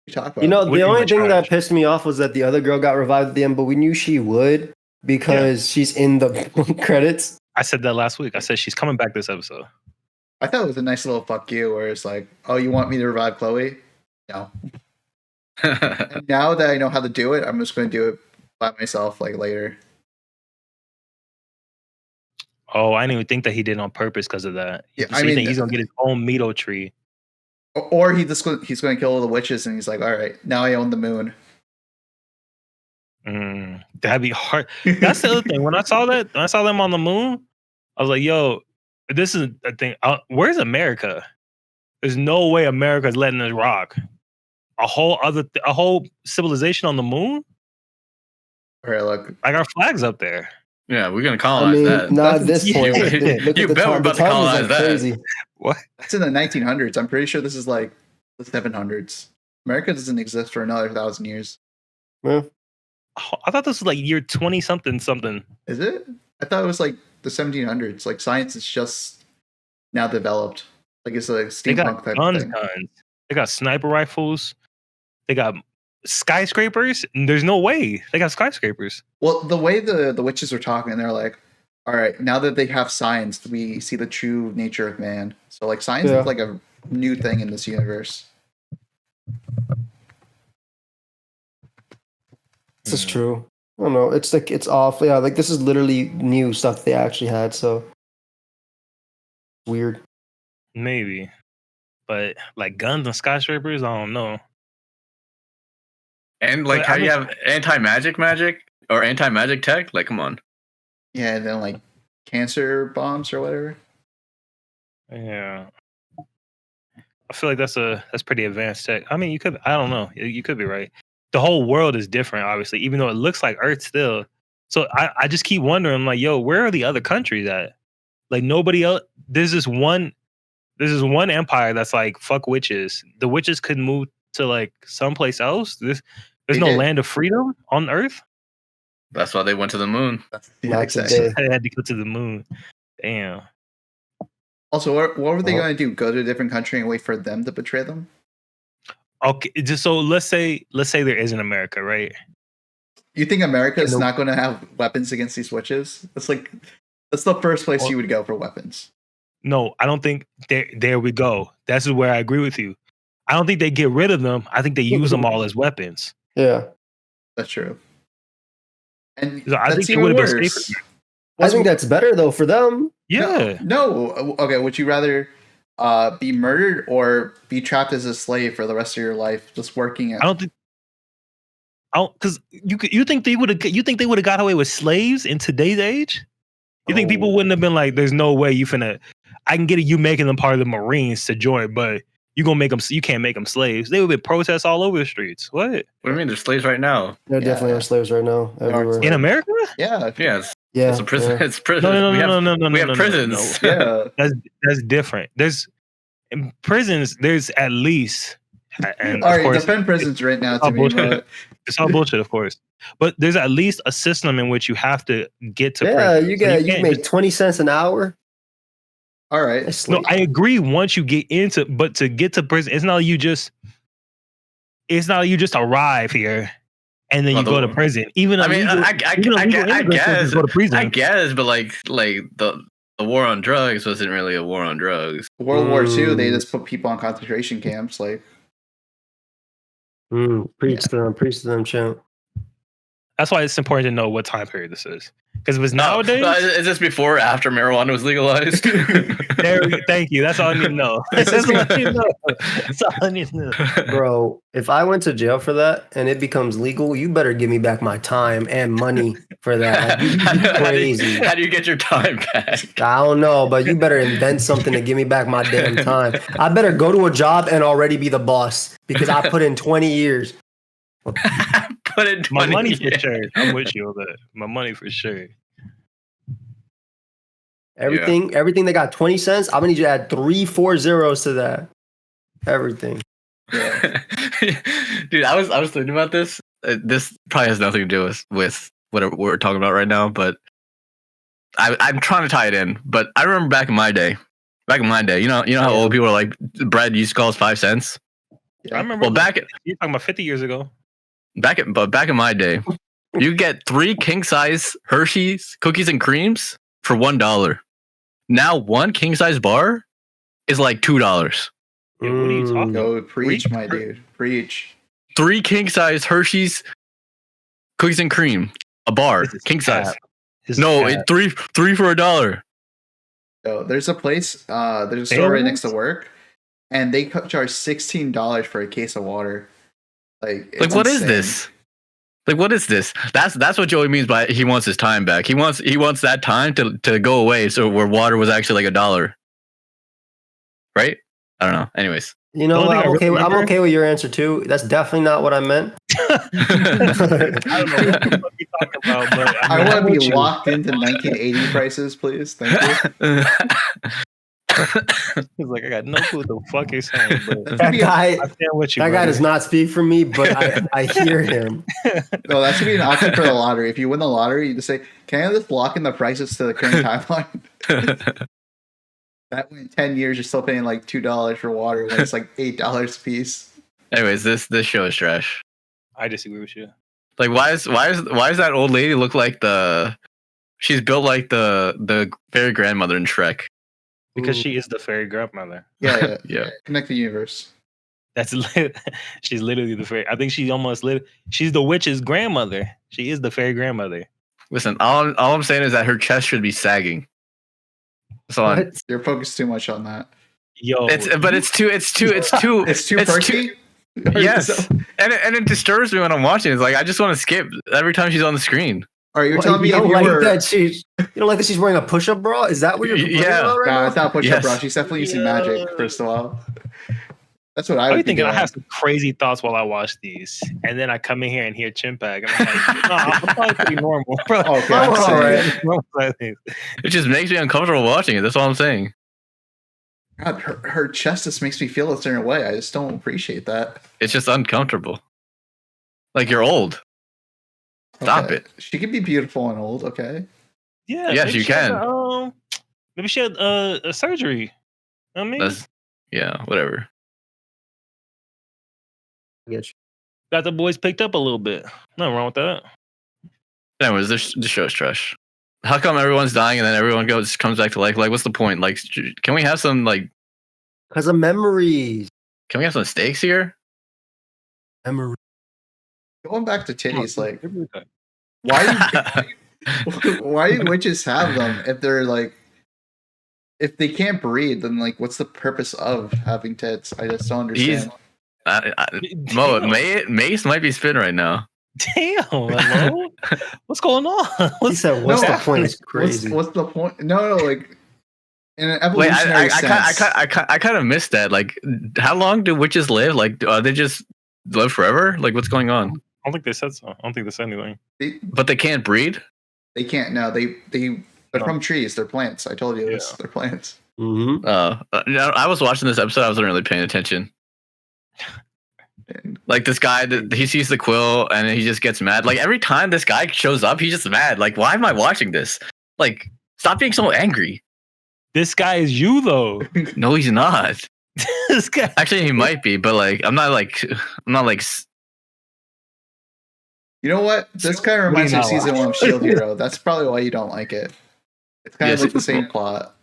You talk about You know, What do the you only mean thing trash? that pissed me off was that the other girl got revived at the end, but we knew she would because she's in the credits. I said that last week. I said she's coming back this episode. I thought it was a nice little fuck you, where it's like, "Oh, you want me to revive Chloe?" No. it. And now that I know how to do it, I'm just going to do it by myself, like later. Oh, I didn't even think that he did it on purpose because of that. Yeah, So I you mean, think he's gonna get his own Mito tree? Or he's going to kill all the witches, and he's like, "All right, now I own the moon." That'd be hard. That's the other thing. When I saw them on the moon, I was like, "Yo, this is a thing. Where's America? There's no way America's letting us rock a whole civilization on the moon. All right, look. Like our flag's up there. Yeah, we're gonna I colonize mean, that. not at this You- point. you Look at the bet we're time. The about to time is colonize like that. crazy. What? That's in the 1900s. I'm pretty sure this is like the 700s. America doesn't exist for another 1,000 years. Yeah. Oh, I thought this was like year 20 something. Is it? I thought it was like the 1700s. Like science is just now developed. Like it's a They steampunk got type of guns. thing. They got sniper rifles. They got skyscrapers. There's no way they got skyscrapers. Well, the way the witches were talking, they're like, "All right, now that they have science, we see the true nature of man." So like science Yeah. is like a new thing in this universe. This is true. I don't know. It's like it's off. Yeah, like this is literally new stuff they actually had. So weird. Maybe, but like guns and skyscrapers, I don't know. And like But how I you mean- have anti-magic or anti-magic tech? Like, come on. Yeah, and then like cancer bombs or whatever. Yeah, I feel like that's pretty advanced tech. I mean, you could. I don't know. You could be right. The whole world is different, obviously, even though it looks like Earth still. So I just keep wondering, like, yo, where are the other countries at? Like nobody else. There's this one empire that's like fuck witches. The witches could move to like someplace else. There's They no did. land of freedom on Earth. That's why they went to the moon. Yeah, Not exactly. today. They had to go to the moon. Damn. Also, what were they Well- going to do? Go to a different country and wait for them to betray them? Okay, just so let's say there is an America, right? You think America is And the- not going to have weapons against these witches? That's the first place Well- you would go for weapons. No, I don't think there we go. That's where I agree with you. I don't think they get rid of them. I think they use them all as weapons. Yeah. That's true. And So I that's think they even would've been worse. safer. I think that's better though for them. Yeah. No. Okay. Would you rather be murdered or be trapped as a slave for the rest of your life, just working at? I don't because you think they would have got away with slaves in today's age? You think people wouldn't have been like, "There's no way you finna." I can get it. You making them part of the Marines to join, but you gonna make them. You can't make them slaves. They would be protests all over the streets. What? What do you mean? They're slaves right now. There definitely are slaves right now everywhere. In America? Yeah. Yeah. It's a prison. Yeah. It's prison. No. We have prisons. Yeah. That's different. There's in prisons. There's at least. And All of right, course, defend prisons right now to me, but it's all bullshit, of course. But there's at least a system in which you have to get to Yeah, prison. you make 20 cents an hour. all right. No, I agree. Once you get into, but to get to prison, it's not like you just arrive here and then you go to prison. Even I mean, I guess go to prison. I guess, but like the war on drugs wasn't really a war on drugs. World War II, they just put people on concentration camps. Like, Preach to them, champ. That's why it's important to know what time period this is. Because if it's nowadays, is this before or after marijuana was legalized? Thank you. That's all I need to know. That's all I need to know. That's all I need to know. Bro, if I went to jail for that and it becomes legal, you better give me back my time and money for that. Like, you crazy. How do you get your time back? I don't know, but you better invent something to give me back my damn time. I better go to a job and already be the boss because I put in 20 years. Put in 20 My money years. for sure. I'm with you on that. My money for sure. Everything that got 20 cents, I'm gonna need you to add 3-4 zeros to that. Everything. yeah. Dude, I was thinking about this. This probably has nothing to do with what we're talking about right now, but I'm trying to tie it in. But I remember back in my day, you know how old people are like, bread used to cost 5 cents. I remember. Well, you're talking about 50 years ago. Back in my day, you get 3 king size Hershey's cookies and creams for $1. Now 1 king size bar is like $2. Yeah, what are you talking about? Go preach, my dude. Preach. 3 king size Hershey's cookies and cream, a bar, king size. No, it's three for $1. So there's a place, there's a store right next to work, and they charge $16 for a case of water. Like what is this? Like, what is this? That's what Joey means by he wants his time back. He wants that time to go away. So where water was actually like $1, right? I don't know. Anyways, you know what? I'm okay with your answer too. That's definitely not what I meant. I don't know what you're talking about, but I want to be locked into 1980 prices, please. Thank you. He's like, I got no clue what the fuck you're saying, but That guy does not speak for me, but I hear him. No, that should be an option for the lottery. If you win the lottery, you just say, "Can I just lock in the prices to the current timeline?" That way, in 10 years, you're still paying like $2 for water when it's like $8 a piece. Anyways, this show is trash. I disagree with you. Like, why is that old lady look like she's built like the fairy grandmother in Shrek? Because she is the fairy grandmother. Yeah. Connect the universe. She's literally the fairy. I think she's the witch's grandmother. She is the fairy grandmother. Listen, all I'm saying is that her chest should be sagging. So You're focused too much on that. Yo, it's too It's too perky. Yes, and it disturbs me when I'm watching. It's like I just want to skip every time she's on the screen. All right, you're telling me you if don't you like were... that she's wearing a push-up bra? Is that what you're complaining about right now? It's not push-up bra. She's definitely using magic. First of all, that's what I would thinking. I have some crazy thoughts while I watch these, and then I come in here and hear Chimpag, and I'm like, no, I'm probably pretty normal, bro. Okay, all right. It just makes me uncomfortable watching it. That's all I'm saying. God, her chest just makes me feel a certain way. I just don't appreciate that. It's just uncomfortable. Like you're old. Stop it. She can be beautiful and old, okay? Yeah. Yes, you can. Maybe she had a surgery. I mean, whatever. Got the boys picked up a little bit. Nothing wrong with that. Anyways, this show's trash. How come everyone's dying and then everyone comes back to life? Like, what's the point? Like, can we have some because of memories? Can we have some stakes here? Memory. Going back to titties, like, why do witches have them if they're like, if they can't breed? Then like, what's the purpose of having tits? I just don't understand. Mace might be spin right now. Damn, hello? What's going on? He said, "What's the happening? point?" It's crazy. What's the point? No, like in an Wait, evolutionary sense. I kind of missed that. Like, how long do witches live? Like, they just live forever? Like, what's going on? I don't think they said so. I don't think they said anything. But they can't breed? They can't. No, they're No. from trees. They're plants. I told you this. Yeah. They're plants. Mm-hmm. I was watching this episode. I wasn't really paying attention. And Like this guy, he sees the quill and he just gets mad. Like every time this guy shows up, he's just mad. Like, why am I watching this? Like, stop being so angry. This guy is you though. No, he's not. This guy. Actually, he might be, but like, I'm not like. you know what? This kind of What do you reminds me of not season watch? 1 of Shield Hero. That's probably why you don't like it. It's kind Yeah, of like the season same plot.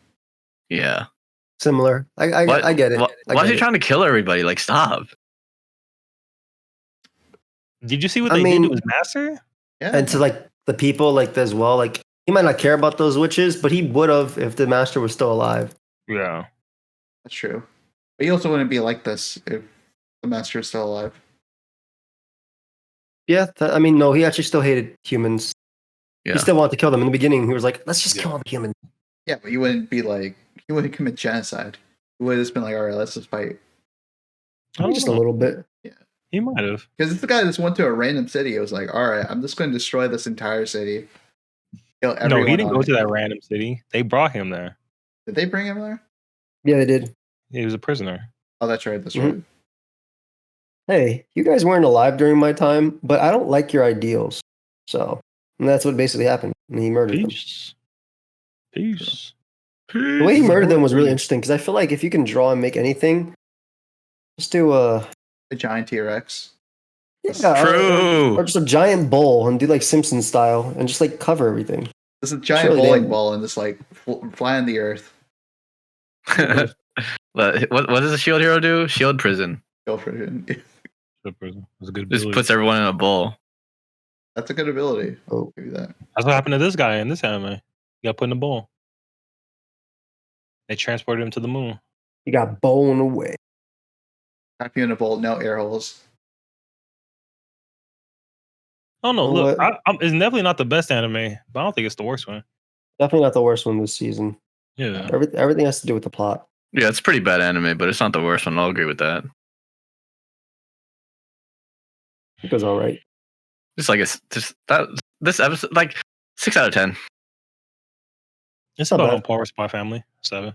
Yeah. Similar. I get it. Why is he trying to kill everybody? Like, stop. Did you see what I they mean- did to his master? Yeah. And to like the people like as well, like he might not care about those witches, but he would have if the master was still alive. Yeah. That's true. But he also wouldn't be like this if the master is still alive. Yeah, I mean, no, he actually still hated humans. Yeah. He still wanted to kill them in the beginning. He was like, "Let's just Yeah. kill all the humans." Yeah, but you wouldn't be like, he wouldn't commit genocide. He would have just been like, all right, let's just fight. I don't Just know. a little bit. He might have. Because it's the guy that just went to a random city. It was like, all right, I'm just going to destroy this entire city. Kill No, everyone he didn't on go it. to that random city. They brought him there. Did they bring him there? Yeah, they did. He was a prisoner. Oh, that's right. That's Mhm. right. Hey, you guys weren't alive during my time, but I don't like your ideals. So, and that's what basically happened. And he murdered them. Peace. Peace. The way he murdered them was really interesting because I feel like if you can draw and make anything, just do The giant T-Rex. yeah, True. or just a giant bowl and do like Simpson style and just like cover everything. This is a giant really bowling damn- ball and just like fly on the earth. What does a shield hero do? Shield prison. Go for it. Good prison. It was a good Just ability. puts everyone in a bowl. That's a good ability. Oh. Give you that. That's what happened to this guy in this anime. He got put in a bowl. They transported him to the moon. He got blown away. Tap you in a bowl, no air holes. Oh no, Well, look, it's definitely not the best anime, but I don't think it's the worst one. Definitely not the worst one this season. Yeah. Everything has to do with the plot. Yeah, it's a pretty bad anime, but it's not the worst one. I'll agree with that. It goes all right. Just like this episode, like 6 out of 10. It's Not about bad. on par with Spy Family 7.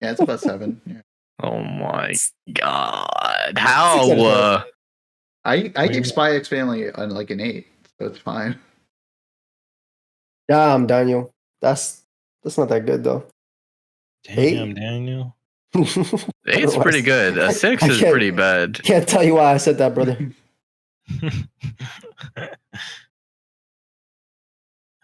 Yeah, it's about 7. Yeah. Oh my god! 6 out How? of 10. I give Spy X Family on like an 8, so it's fine. Damn, Daniel. That's not that good though. Damn, Daniel. Eight's pretty good. A 6 I is can't- pretty bad. Can't tell you why I said that, brother.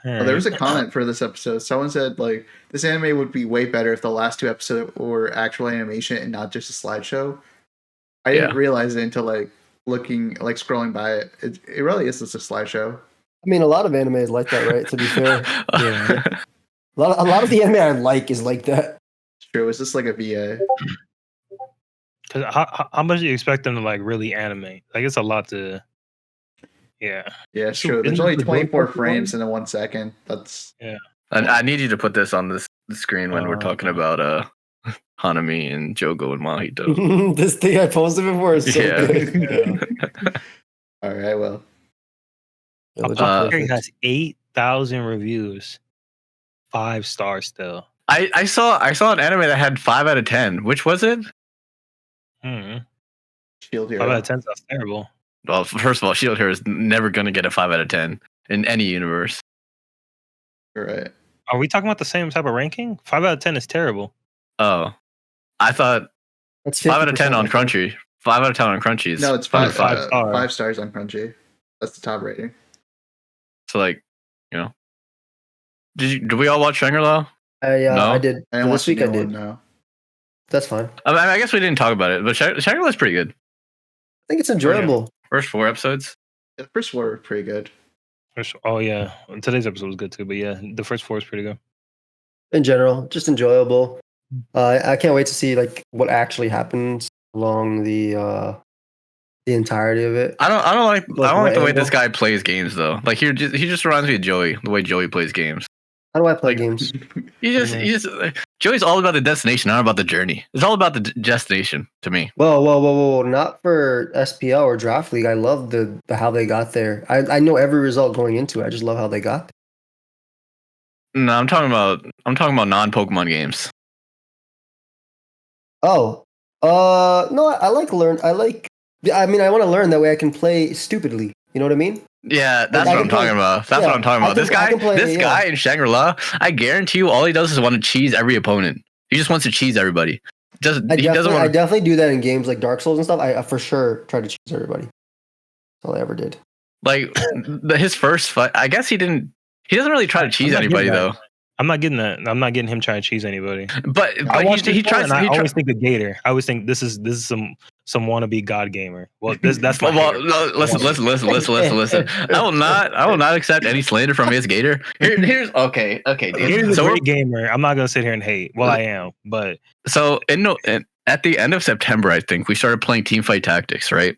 Well, there was a comment for this episode. Someone said like this anime would be way better if the last 2 episodes were actual animation and not just a slideshow. I didn't Yeah. realize it until like looking, like scrolling by it. It really is just a slideshow. I mean, a lot of anime is like that, right? To be fair, Yeah. a lot of the anime I like is like that. It's true. It's just like a VA. Cause how much do you expect them to like really animate? Like it's a lot to. Yeah. Yeah, it's So true. There's isn't only the 24 Joker frames in a 1 second. That's I need you to put this on the screen when we're talking Okay. about Hanami and Jogo and Mahito. This thing I posted before is so Yeah. good. all right. Well, Yeah, legit Uh, perfect. It has 8,000 reviews. 5 stars still. I saw an anime that had 5 out of 10. Which was it? Shield 5 Hero. out of 10 sounds terrible. Well, first of all, Shield Hero is never gonna get a 5 out of 10 in any universe. You're right. Are we talking about the same type of ranking? 5 out of 10 is terrible. Oh, I thought That's 5 out of 10 50%, on I think. Crunchy. 5 out of 10 on Crunchy is No, it's probably 5 5 5 stars. stars on Crunchy. That's the top rating. So like, you know, did we all watch Shangri-La? No? I did. I didn't watch This week the I new did. one, no. That's fine. I guess we didn't talk about it, but Shangri-La's pretty good. I think it's enjoyable. First 4 episodes. The first 4 were pretty good. Oh, yeah. Today's episode was good too, but yeah, the first 4 is pretty good. In general, just enjoyable. I can't wait to see like what actually happens along the the entirety of it. I don't like the way angle? this guy plays games though. Like he just reminds me of Joey, the way Joey plays games. How do I play games? Joey's all about the destination, not about the journey. It's all about the destination to me. Whoa! Not for SPL or Draft League. I love the how they got there. I know every result going into it. I just love how they got there. No, I'm talking about non-Pokemon games. Oh, no. I like learn. I want to learn that way. I can play stupidly. You know what I mean? Yeah, that's what I'm talking about. That's what I'm talking about. This guy in Shangri-La, I guarantee you, all he does is want to cheese every opponent. He just wants to cheese everybody. I definitely do that in games like Dark Souls and stuff. I for sure try to cheese everybody. That's all I ever did. Like his first fight, I guess he doesn't really try to cheese anybody though. I'm not getting that. I'm not getting him trying to cheese anybody. But he tries. I always think of Gator. I always think this is some wannabe god gamer. Well, that's well, no, listen. I will not accept any slander from his Gator. Here's okay. Here's a great gamer. I'm not gonna sit here and hate. Well, I am, but so at the end of September, I think we started playing Teamfight Tactics, right?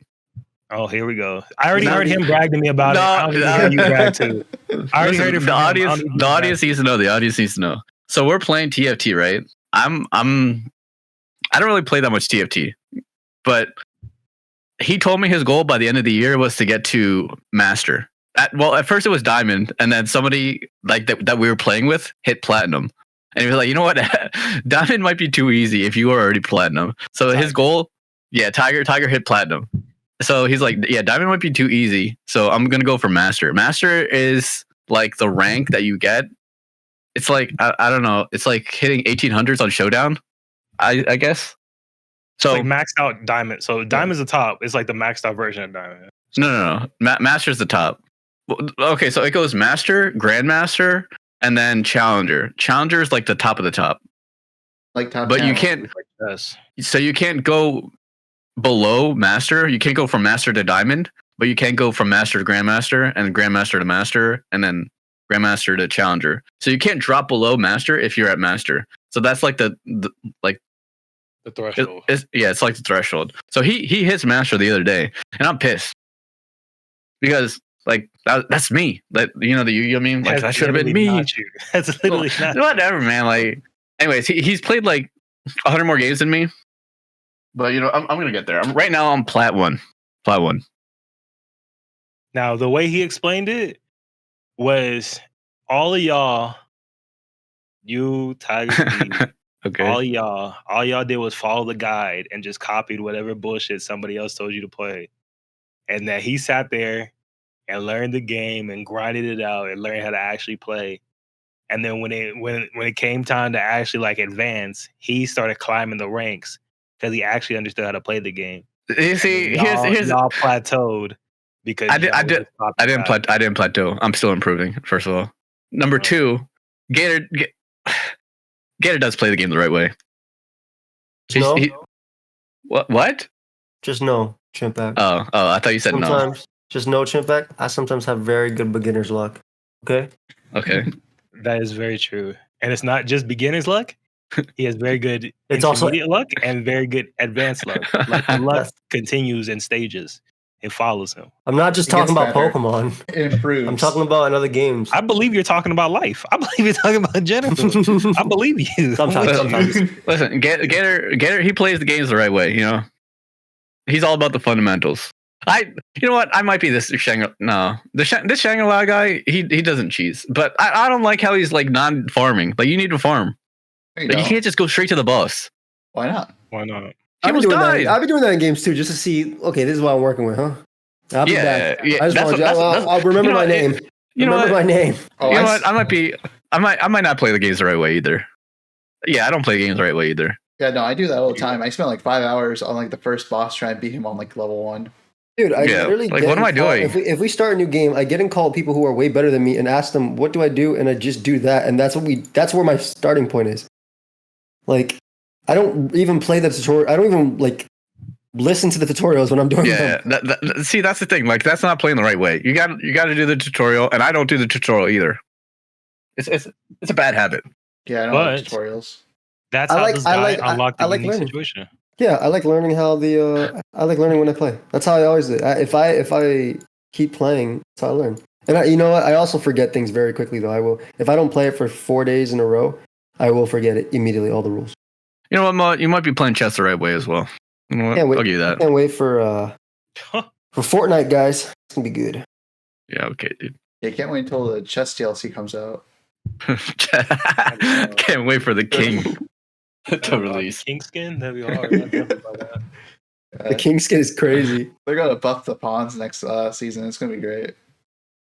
Oh, here we go. I already heard him brag to me about it. I don't need to hear you brag too. I already heard it from the audience needs to know. The audience needs to know. So we're playing TFT, right? I don't really play that much TFT, but he told me his goal by the end of the year was to get to Master. At first it was Diamond, and then somebody like that we were playing with hit Platinum. And he was like, you know what? Diamond might be too easy if you are already Platinum. So his goal, Tiger hit Platinum. So he's like, yeah, Diamond might be too easy. So I'm going to go for Master. Master is like the rank that you get. It's like, I don't know. It's like hitting 1800s on Showdown, I guess. So it's like maxed out Diamond. So Diamond's the top. It's like the maxed out version of Diamond. No. Master's the top. Okay, so it goes Master, Grandmaster, and then Challenger. Challenger is like the top of the top. Like top. But you can't. Like this. So you can't go below Master. You can't go from Master to Diamond, but you can go from Master to Grandmaster, and Grandmaster to Master, and then Grandmaster to Challenger. So you can't drop below Master if you're at Master. So that's like the threshold. It's like the threshold. So he hits Master the other day, and I'm pissed because like that's me. That you know what I mean? Like that should have been me. That's literally not whatever, man. Like, anyways, he's played like 100 more games than me. But you know, I'm gonna get there. Right now I'm Plat 1. Now the way he explained it was all of y'all, you Tiger, okay. all y'all did was follow the guide and just copied whatever bullshit somebody else told you to play, and that he sat there and learned the game and grinded it out and learned how to actually play. And then when it came time to actually like advance, he started climbing the ranks because he actually understood how to play the game. You see, here's y'all plateaued because I didn't plateau. I'm still improving. First of all, number two, Gator does play the game the right way. What? Just no, Chimpack. Oh, I thought you said sometimes, no. Just no, Chimpack. I sometimes have very good beginner's luck. Okay. That is very true. And it's not just beginner's luck. He has very good it's also luck and very good advanced luck. Like the luck continues in stages. It follows him. I'm not just talking about Pokemon. It improves. I'm talking about in other games. I believe you're talking about life. I believe you're talking about general. I believe you. Sometimes. Listen, Gator, he plays the games the right way, you know? He's all about the fundamentals. You know what? I might be this Shangri-La. No, this Shangri-La guy, he doesn't cheese. But I don't like how he's like non-farming. Like you need to farm. You can't just go straight to the boss. Why not? I've been doing that in games too, just to see. Okay, this is what I'm working with, huh? I'll be back. Yeah. I just I'll remember my name. Remember my name. You know what? I might not play the games the right way either. Yeah, I don't play games the right way either. Yeah, no, I do that all the time. I spent like 5 hours on like the first boss trying to beat him on like level 1. Dude, I literally like what am I doing? If we start a new game, I get in call people who are way better than me and ask them what do I do, and I just do that, and that's where my starting point is. Like, I don't even play the tutorial. I don't even like listen to the tutorials when I'm doing them. See, that's the thing. Like, that's not playing the right way. You got to do the tutorial, and I don't do the tutorial either. It's a bad habit. Yeah, I don't like tutorials. That's how this guy unlocked the unique situation. Yeah, I like learning how I like learning when I play. That's how I always do. If I keep playing, that's how I learn. And you know what? I also forget things very quickly though. I will if I don't play it for 4 days in a row, I will forget it immediately. All the rules. You know what, Mo? You might be playing chess the right way as well. You know what? Can't wait. I'll give you that. Can't wait for Fortnite, guys. It's gonna be good. Yeah, okay, dude. Yeah, can't wait until the chess DLC comes out. Can't wait for the king to release. King skin? That'd be hard. I'd definitely buy that. The king skin is crazy. They're gonna buff the pawns next season. It's gonna be great.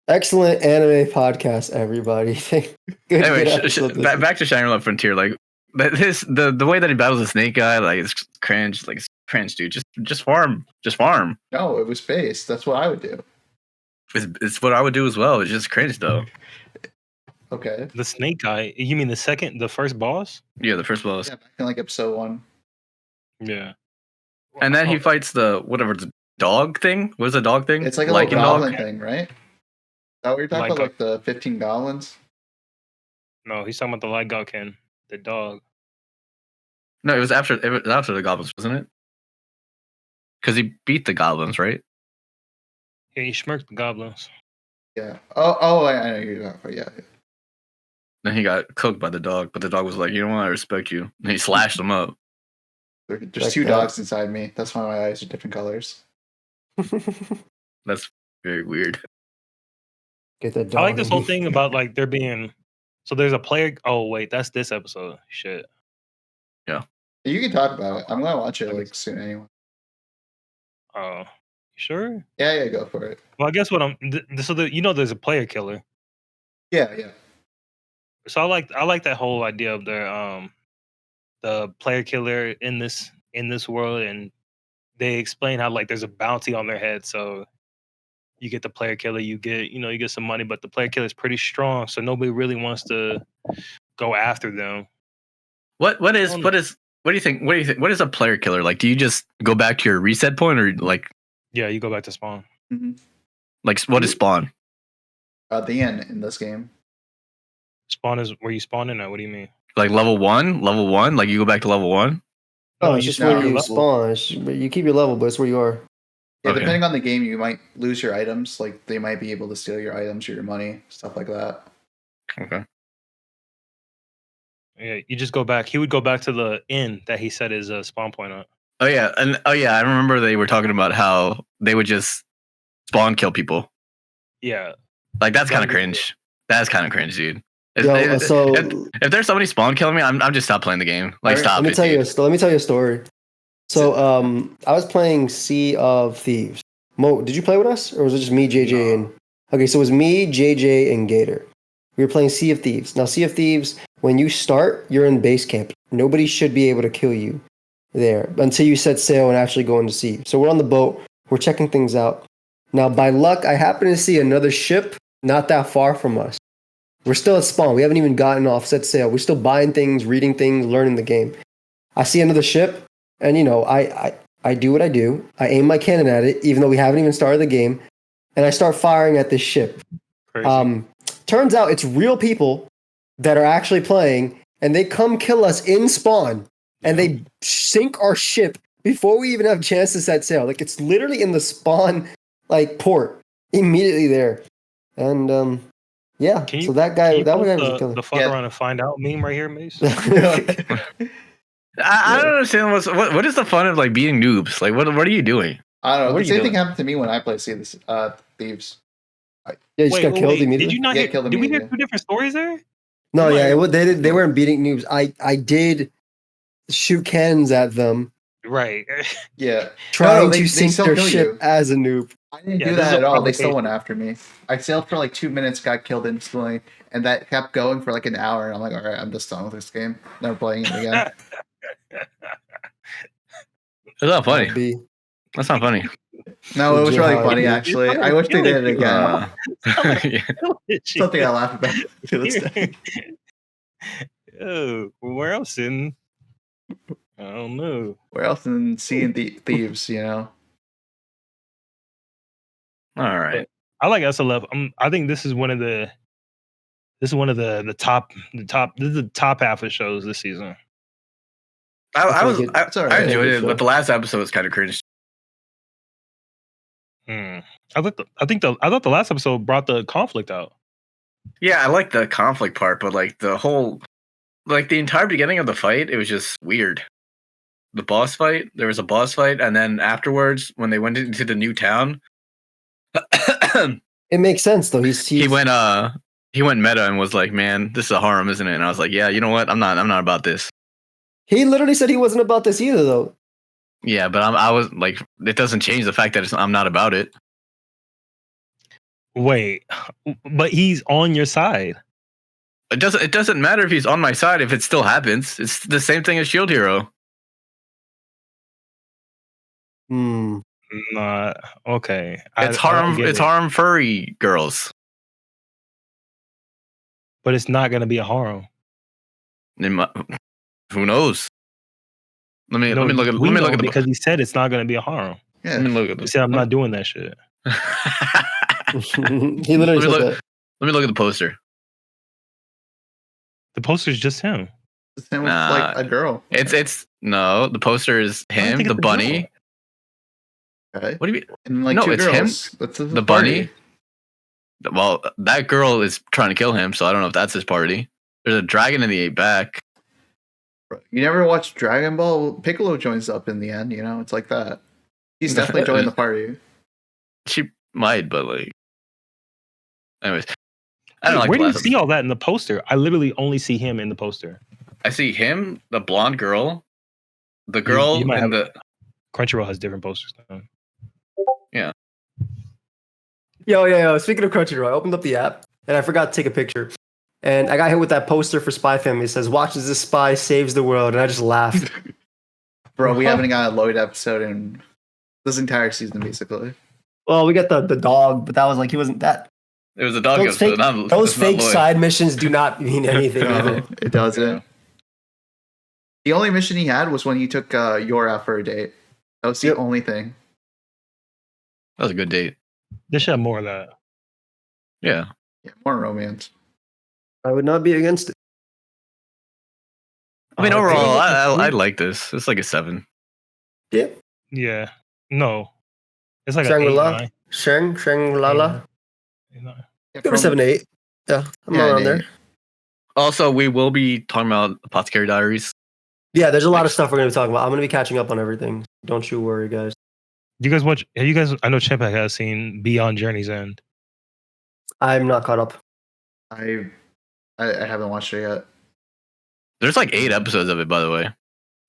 Excellent anime podcast, everybody. Good Anyway, episode this week. back to Shangri-La Frontier. Like the way that he battles the snake guy, like it's cringe. Like it's cringe, dude. Just farm. Just farm. No, it was space. That's what I would do. It's what I would do as well. It's just cringe though. Okay. The snake guy. You mean the first boss? Yeah, the first boss. Yeah, back in like episode 1. Yeah. And then he fights the dog thing. What is the dog thing? It's like a Lichen little dog. goblin thing, right? Is that what you're talking about? Like the 15 goblins? No, he's talking about the light gawkin, the dog. No, it was after the goblins, wasn't it? Because he beat the goblins, right? Yeah, he smirked the goblins. Yeah. Oh, I know you're talking about. Yeah. Then he got cooked by the dog, but the dog was like, "You know what? I respect you." And he slashed him up. There's Like 2 that. dogs inside me. That's why my eyes are different colors. That's very weird. Get that dog. I like this in whole me. thing about like there being. So there's a player. Oh wait, that's this episode. Shit. You can talk about it. I'm gonna watch it like soon anyway. Oh, sure. Yeah, go for it. Well, I guess what there's a player killer. Yeah. So I like that whole idea of the player killer in this world, and they explain how like there's a bounty on their head, so you get the player killer, you get some money, but the player killer is pretty strong, so nobody really wants to go after them. What do you think? What is a player killer? Like, do you just go back to your reset point, or like, Yeah, you go back to spawn. Mm-hmm. like what is spawn? The end in this game. Spawn is where you spawn in at. What do you mean? Like level one? Like you go back to level 1? Oh, No, it's you just spawn where your you level. spawn. You keep your level, but it's where you are. Yeah, Okay. depending on the game, you might lose your items. Like they might be able to steal your items or your money, stuff like that. Okay. Yeah, you just go back. He would go back to the inn that he set his spawn point at. Oh yeah, I remember they were talking about how they would just spawn kill people. Yeah, Like that's kind of cringe. That's kind of cringe, dude. If, Yo, if- so if there's somebody spawn killing me, I'm just stop playing the game. Like Alright, stop let me it. tell dude. let me tell you a story. So I was playing Sea of Thieves. Mo, did you play with us, or was it just me, JJ, No. and? Okay, so it was me, JJ, and Gator. We were playing Sea of Thieves. Now, Sea of Thieves, when you start, you're in base camp. Nobody should be able to kill you there until you set sail and actually go into sea. So we're on the boat. We're checking things out. Now, by luck, I happen to see another ship not that far from us. We're still at spawn. We haven't even gotten off set sail. We're still buying things, reading things, learning the game. I see another ship, and I do what I do. I aim my cannon at it, even though we haven't even started the game, and I start firing at this ship. crazy. Turns out it's real people that are actually playing, and they come kill us in spawn, and they sink our ship before we even have a chance to set sail. Like it's literally in the spawn, like port, immediately there. And yeah, Can you- so that Can you guy was a post killer. the fuck Yeah. around and find out meme right here, Mace? I don't understand what is the fun of like being noobs? Like what are you doing? I don't know. What The are you same thing doing? happened to me when I played Sea of the Thieves. Yeah, you just got killed immediately. Did you not Yeah, hear? killed Did we hear immediately. 2 different stories there? No, Come yeah, on. they weren't beating noobs. I did shoot cannons at them, Right. Yeah. trying they to sink still their kill ship you. as a noob. I didn't Yeah, do this is that a at all. They still provocation. went after me. I sailed for like 2 minutes, got killed instantly, and that kept going for like an hour. And I'm like, all right, I'm just done with this game. Never playing it again. It's not funny. B. That's not funny. No, it was Legit really how it funny is. actually. I wish they did it again. Yeah. Something I laugh about to this day. Oh, where else sitting? I don't know. Where else than seeing the thieves? You know. All right. I like SLF. I think this is one of the top. This is the top half of shows this season. I enjoyed it, but the last episode was kind of cringe. I thought the last episode brought the conflict out. Yeah, I like the conflict part, but like the entire beginning of the fight, it was just weird. The boss fight, there was a boss fight, and then afterwards, when they went into the new town, it makes sense though. He went meta and was like, "Man, this is a harem, isn't it?" And I was like, "Yeah, you know what? I'm not about this." He literally said he wasn't about this either, though. Yeah, but I was like, it doesn't change the fact that I'm not about it. Wait, but he's on your side. It doesn't matter if he's on my side if it still happens. It's the same thing as Shield Hero. Okay. It's harem furry girls. But it's not gonna be a harem. Who knows? Let me look at because he said it's not gonna be a harem. Yeah. Let me look at He said I'm not doing that shit. He literally said that. Let me look at the poster. The poster's just him. It's him with like a girl. The poster is him, the bunny. Okay. What do you mean? And like no, two it's girls. him. That's the bunny. Well, that girl is trying to kill him, so I don't know if that's his party. There's a dragon in the back. You never watched Dragon Ball? Piccolo joins up in the end, you know? It's like that. He's definitely joining the party. She might, but like... Anyways. I don't like where do you see all that in the poster? I literally only see him in the poster. I see him, the blonde girl, the girl, and the... Crunchyroll has different posters now. Yeah. Yo. Speaking of Crunchyroll, I opened up the app and I forgot to take a picture. And I got hit with that poster for Spy Family. It says, "Watch as this spy saves the world." And I just laughed. Bro, we haven't got a Lloyd episode in this entire season, basically. Well, we got the dog, but that was like, he wasn't that. It was a dog episode. Those fake side missions do not mean anything. No, it doesn't. The only mission he had was when he took Yor out for a date. That was the only thing. That was a good date. They should have more of that. Yeah. Yeah, more romance. I would not be against it. I mean, overall, I like this. It's like a 7. Yeah. Yeah. No. It's like Shangri-La. an 8. Shangri-La. Give it 7 to 8. Yeah, I'm around there. Also, we will be talking about Apothecary Diaries. Yeah, there's a lot of stuff we're going to be talking about. I'm going to be catching up on everything. Don't you worry, guys. Do you guys watch? I know Chimpak has seen Beyond Journey's End. I'm not caught up. I haven't watched it yet. There's like 8 episodes of it, by the way.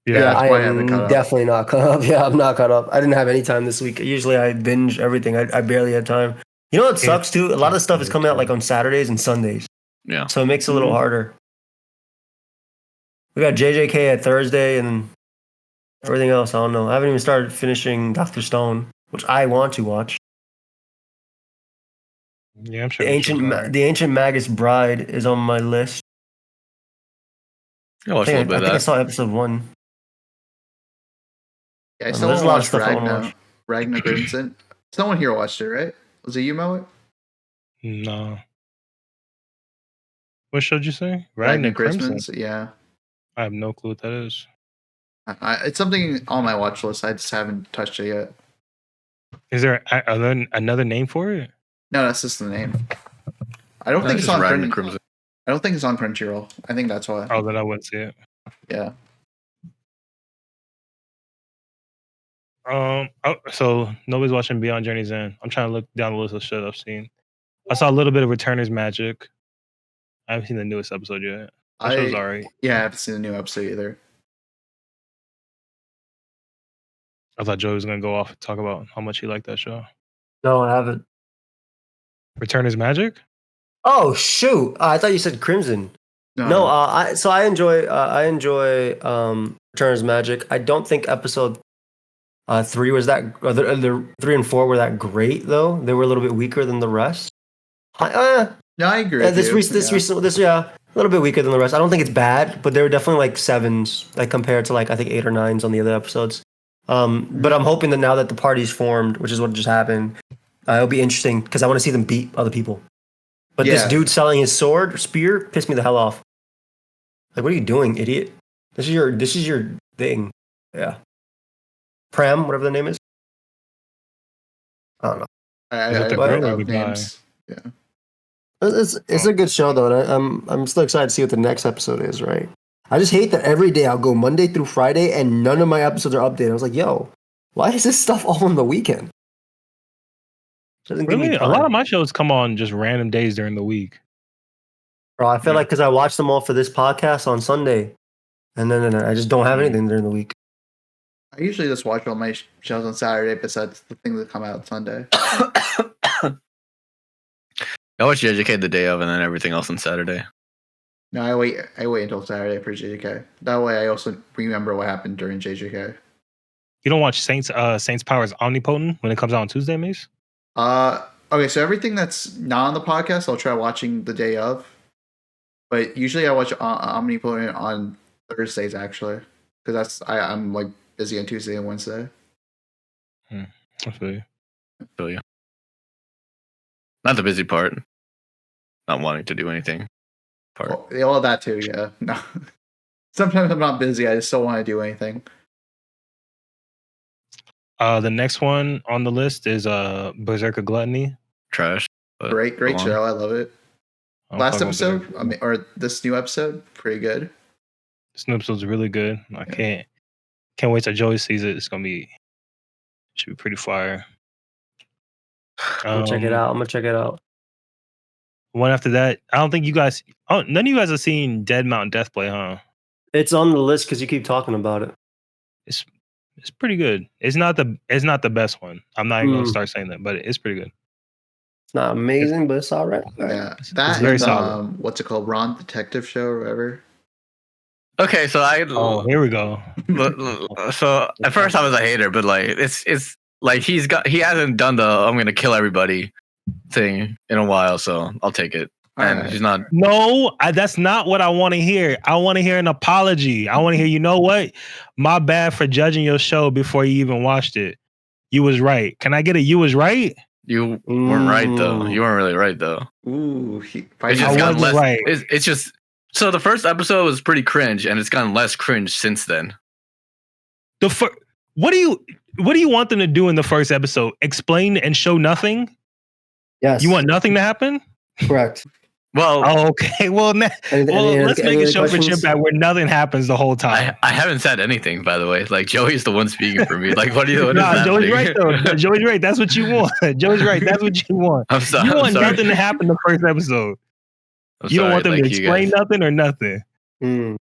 Yeah, I am definitely not caught up. Yeah, I'm not caught up. I didn't have any time this week. Usually I binge everything. I barely had time. You know what sucks too? A lot of stuff is coming out like on Saturdays and Sundays. Yeah. So it makes it a little harder. We got JJK at Thursday and everything else. I don't know. I haven't even started finishing Dr. Stone, which I want to watch. Yeah, I'm sure. The Ancient Magus Bride is on my list. I think I saw episode 1. Yeah, I still there's a lot of stuff I want to watch. Ragnar Grimson. Someone here watched it, right? Was it you, Mo? No. What show did you say? Ragnar Grimson? Yeah. I have no clue what that is. It's something on my watch list. I just haven't touched it yet. Is there another name for it? No, that's just the name. I don't think it's on Crunchyroll. I don't think it's on Crunchyroll. I think that's why. Oh, then I wouldn't see it. Yeah. So nobody's watching Beyond Journey's End. I'm trying to look down the list of shit I've seen. I saw a little bit of Returner's Magic. I haven't seen the newest episode yet. That show's alright. Yeah, I haven't seen the new episode either. I thought Joey was gonna go off and talk about how much he liked that show. No, I haven't. Returner's Magic? Oh shoot! I thought you said Crimson. No, I enjoy Returner's Magic. I don't think episode 3 was that. The 3 and 4 were that great though. They were a little bit weaker than the rest. No, I agree. This a little bit weaker than the rest. I don't think it's bad, but they were definitely like 7s, like compared to like I think 8 or 9s on the other episodes. But I'm hoping that now that the party's formed, which is what just happened, it'll be interesting because I want to see them beat other people. But this dude selling his sword or spear pissed me the hell off. Like, what are you doing, idiot? This is your thing. Yeah. Pram, whatever the name is. I don't know. Is it the I girl or have the guy? names. Yeah. It's a good show though, and I'm still excited to see what the next episode is. Right. I just hate that every day I'll go Monday through Friday and none of my episodes are updated. I was like, yo, why is this stuff all on the weekend? Doesn't give me Really, a time. lot of my shows come on just random days during the week. Bro, I feel like because I watch them all for this podcast on Sunday, and then I just don't have anything during the week. I usually just watch all my shows on Saturday besides the things that come out Sunday. I watch JJK the day of, and then everything else on Saturday. No, I wait until Saturday for JJK. That way I also remember what happened during JJK. You don't watch Saints Powers Omnipotent when it comes out on Tuesday, Mace? Okay, so everything that's not on the podcast, I'll try watching the day of. But usually I watch Omnipotent on Thursdays, actually. Because I'm like busy on Tuesday and Wednesday. I feel you. Not the busy part. Not wanting to do anything. Part. All that too, yeah. No. Sometimes I'm not busy, I just don't want to do anything. The next one on the list is Berserker Gluttony. Trash. Great show. I love it. I'm Last fucking with episode, or this new episode, pretty good. This new episode's really good. I can't wait till Joey sees it. Should be pretty fire. I'm gonna check it out. One after that, I don't think you guys. Oh, none of you guys have seen Dead Mountain Deathplay, huh? It's on the list because you keep talking about it. It's pretty good. It's not the best one. I'm not even gonna start saying that, but it's pretty good. It's not amazing, but it's all right. Yeah, It's that very and solid. what's it called? Ron Detective Show or whatever. Okay, so Oh, here we go. So at first I was a hater, but like it's like he hasn't done the I'm gonna kill everybody thing in a while, so I'll take it. And he's not. No, that's not what I want to hear. I want to hear an apology. I want to hear, you know what? My bad for judging your show before you even watched it. You was right. Can I get a you was right? You weren't right though. You weren't really right though. Ooh, It's just gotten less. Right. It's just so the first episode was pretty cringe, and it's gotten less cringe since then. What do you want them to do in the first episode? Explain and show nothing? Yes. You want nothing to happen? Correct. Well, okay. Well, let's make a show for Chip where nothing happens the whole time. I haven't said anything, by the way. Like Joey's the one speaking for me. Like, what is Joey's right though. Joey's right. That's what you want. Joey's right. That's what you want. I'm sorry. You want nothing to happen the first episode. You don't want them to explain nothing or nothing. I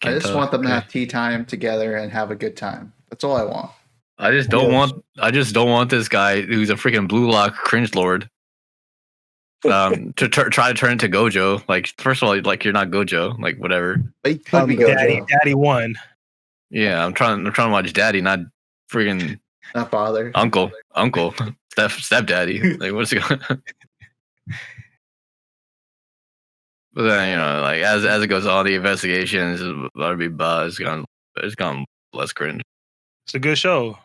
just want them to have tea time together and have a good time. That's all I want. I just don't want this guy who's a freaking blue lock cringe lord. To try to turn into Gojo. Like, first of all, like you're not Gojo. Like, whatever. But he could be Gojo. Daddy won. Yeah, I'm trying to watch Daddy, not freaking not father. Uncle, stepdaddy. Like, what's going? But then like as it goes on, the investigations it's gone less cringe. It's a good show.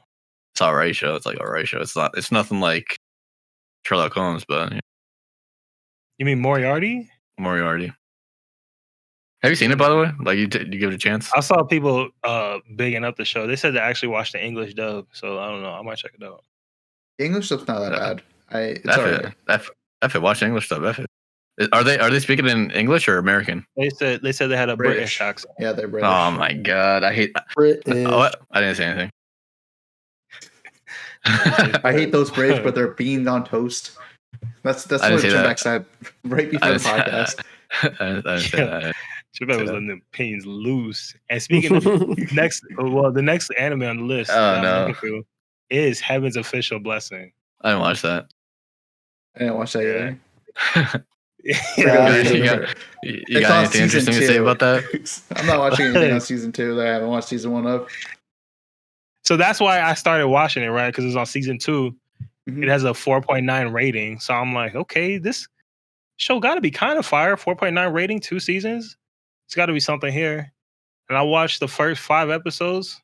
It's alright show. It's like alright show. It's nothing like Sherlock Holmes, but. You mean Moriarty? Moriarty. Have you seen it, by the way? Like, you give it a chance? I saw people bigging up the show. They said they actually watched the English dub, so I don't know. I might check it out. The English dub's not that bad. F it. Watch the English dub. F it. Are they speaking in English or American? They said they had a British accent. Yeah, they're British. Oh my god, I hate British. Oh, I didn't say anything. I hate those British, but they're beans on toast. That's what Trebek said right before the podcast. I didn't say that. Trebek was letting the opinions loose. And speaking of the next anime on the list is Heaven's Official Blessing. I didn't watch that. I didn't watch that either. You got anything interesting to say about that? I'm not watching anything on season 2 that I haven't watched season 1 of. So that's why I started watching it, right? Because it's on season 2. Mm-hmm. It has a 4.9 rating. So I'm like, okay, this show got to be kind of fire. 4.9 rating, 2 seasons. It's got to be something here. And I watched the first 5 episodes.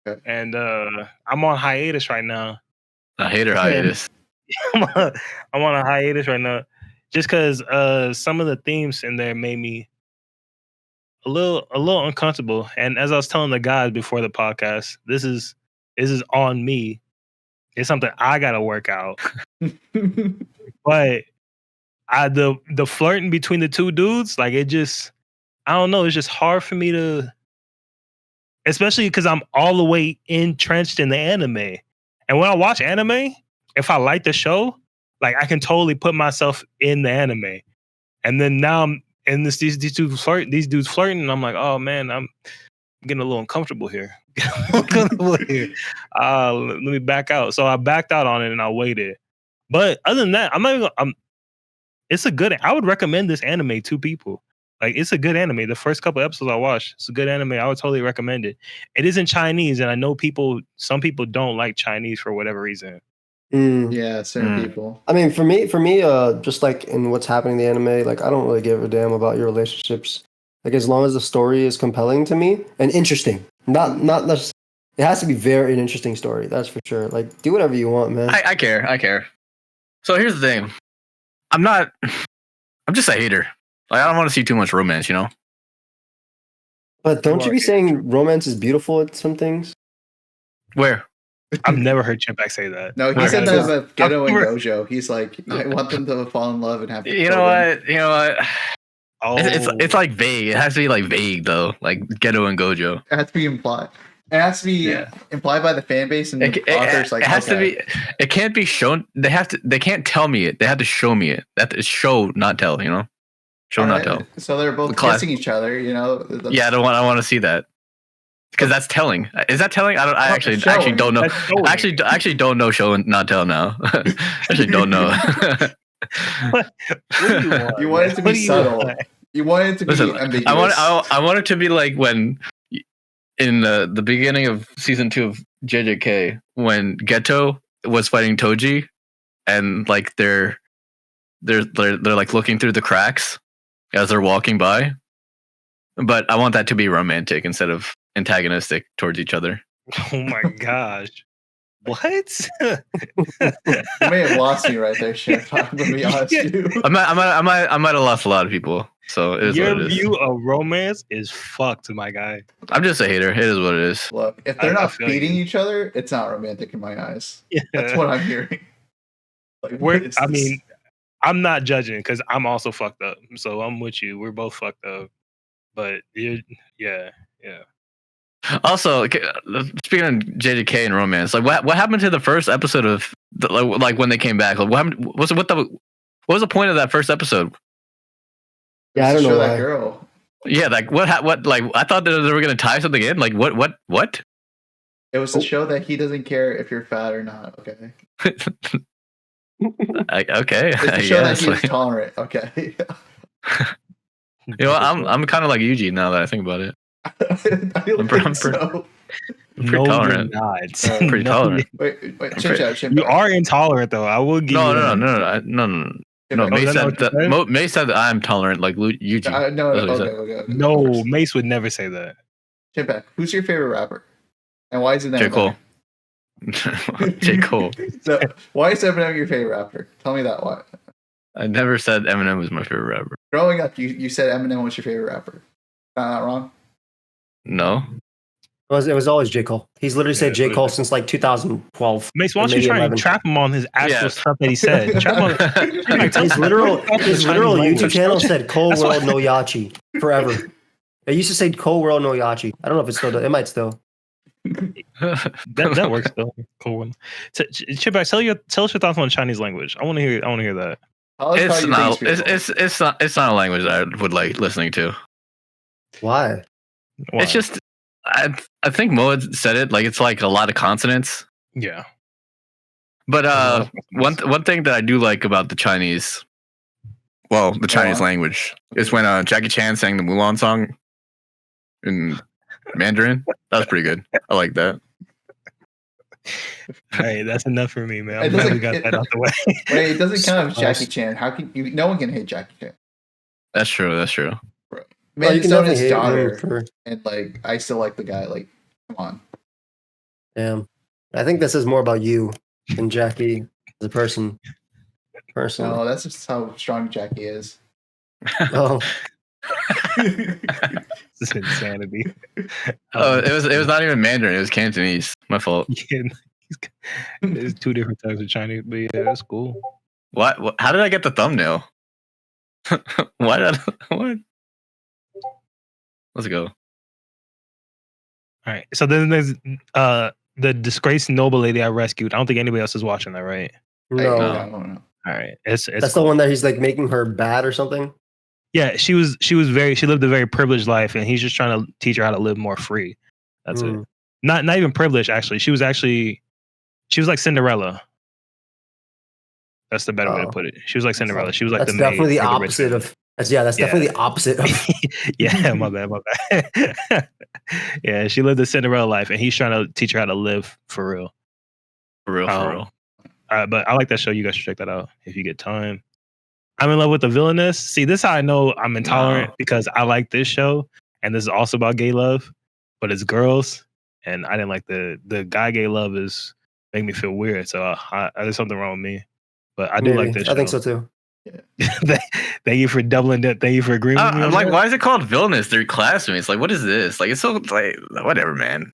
Okay. And I'm on hiatus right now. A hater hiatus. I'm on a hiatus right now. Just because some of the themes in there made me little uncomfortable. And as I was telling the guys before the podcast, this is on me. It's something I gotta work out. But the flirting between the two dudes, like it just, I don't know, it's just hard for me to, especially because I'm all the way entrenched in the anime. And when I watch anime, if I like the show, like I can totally put myself in the anime. And then now I'm in these dudes flirting, and I'm like, oh man, I'm getting a little uncomfortable here. Let me back out. So I backed out on it and I waited. But other than that, it's a good. I would recommend this anime to people. Like it's a good anime. The first couple episodes I watched, it's a good anime. I would totally recommend it. It is in Chinese, and I know some people don't like Chinese for whatever reason. Yeah, certain people. I mean, for me, just like in what's happening in the anime, like I don't really give a damn about your relationships. Like as long as the story is compelling to me and interesting, not necessarily. It has to be very an interesting story. That's for sure. Like do whatever you want, man. I care. So here's the thing. I'm just a hater. Like I don't want to see too much romance, you know? But don't you be saying romance is beautiful at some things? Where? I've never heard Chimpack say that. No, he said that about Ghetto and Gojo. He's like, I want them to fall in love and have. You know what? Oh. It's like vague. It has to be like vague though, like Ghetto and Gojo. It has to be implied. It has to be implied by the fan base and the authors. Like it has to be. It can't be shown. They can't tell me it. They have to show me it. That is show, not tell. You know, show, not tell. So they're both kissing each other. You know. Yeah, I want to see that. Because that's telling. Is that telling? I actually don't know. Actually don't know show and not tell now. Actually don't know. What do you want? You want it to be subtle. You want it to be ambiguous. I want it to be like when in the beginning of season 2 of JJK when Geto was fighting Toji and like they're like looking through the cracks as they're walking by. But I want that to be romantic instead of antagonistic towards each other. Oh my gosh. What? You may have lost me right there, Chef. I'm gonna be honest with you. I might have lost a lot of people. So it is your what it is. view of romance is fucked, my guy. I'm just a hater. It is what it is. Look, if they're not beating each other, it's not romantic in my eyes. Yeah. That's what I'm hearing. Like, I'm not judging because I'm also fucked up. So I'm with you. We're both fucked up. But yeah. Also, speaking of JJK and romance, like what happened to the first episode of like when they came back? Like what happened? What was the point of that first episode? Yeah, I don't know that girl. Yeah, like what? Like I thought that they were gonna tie something in. Like what? It was to show that he doesn't care if you're fat or not. Okay. Okay. It's to show that he's tolerant. Okay. You know, I'm kind of like Yuji now that I think about it. I'm pretty tolerant. Pretty tolerant. Wait, Chip. You are intolerant, though. I will give you. No. May said that I'm tolerant, like Yuji. Okay. No, Mace would never say that. Chip, who's your favorite rapper, and why is it J. Cole? J. Cole. So, why is Eminem your favorite rapper? Tell me that. Why? I never said Eminem was my favorite rapper. Growing up, you said Eminem was your favorite rapper. Not wrong. No. It was always J. Cole. He's literally said J. Cole since like 2012. Mace, why don't you try and trap him on his actual stuff that he said? Trap him his literal YouTube channel said Cole World no Yachi forever. It used to say Cole World no Yachi. I don't know if it still does. It might still. that works though. Cool one. Chip, tell us your thoughts on Chinese language. I want to hear that. It's not a language I would like listening to. Why? It's just I think Moed said it, like it's like a lot of consonants. Yeah. But one thing that I do like about the Chinese language is when Jackie Chan sang the Mulan song in Mandarin. That was pretty good. I like that. Hey, that's enough for me, man. I'm glad we got that out the way. Wait, it doesn't count as Jackie Chan. How can you? No one can hate Jackie Chan. That's true. Man, you can his daughter, and like I still like the guy. Like, come on. Damn, I think this is more about you than Jackie as a person. Personally, no, that's just how strong Jackie is. Oh, This is insanity. Oh, it was not even Mandarin. It was Cantonese. My fault. There's two different types of Chinese, but yeah, that's cool. What? How did I get the thumbnail? Why did what? Let's go. All right. So then there's the disgraced noble lady I rescued. I don't think anybody else is watching that, right? No. No. All right. It's That's cool. the one that he's like making her bad or something. Yeah, she lived a very privileged life, and he's just trying to teach her how to live more free. That's it. Not even privileged, actually. She was like Cinderella. That's the better way to put it. She was like Cinderella. She was like that's the definitely maid the for rich opposite family. of. That's definitely the opposite of. Yeah, my bad. Yeah, she lived a Cinderella life, and he's trying to teach her how to live for real. For real. But I like that show. You guys should check that out if you get time. I'm in love with the villainess. See, this is how I know I'm intolerant because I like this show, and this is also about gay love, but it's girls, and I didn't like the guy gay love is make me feel weird. So there's something wrong with me, but I do like this show. I think so too. Thank you for doubling that. Thank you for agreeing with me. I'm on like, that. why is it called villainous? They're classmates. Like, what is this? Like, it's so like whatever, man.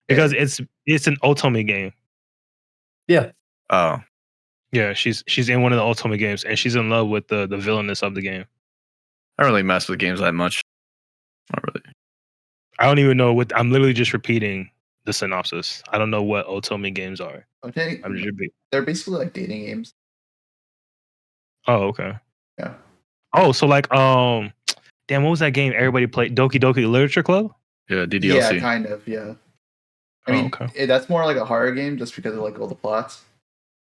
Because it's an Otome game. Yeah. Oh. Yeah, she's in one of the Otome games, and she's in love with the villainess of the game. I don't really mess with games that much. Not really. I don't even know what. I'm literally just repeating the synopsis. I don't know what Otome games are. Okay. I'm just repeating. They're basically like dating games. Oh, okay. Yeah. Oh, so like damn, what was that game everybody played? Doki Doki Literature Club? Yeah, DDLC. Yeah, kind of. Yeah. I mean, that's more like a horror game just because of like all the plots,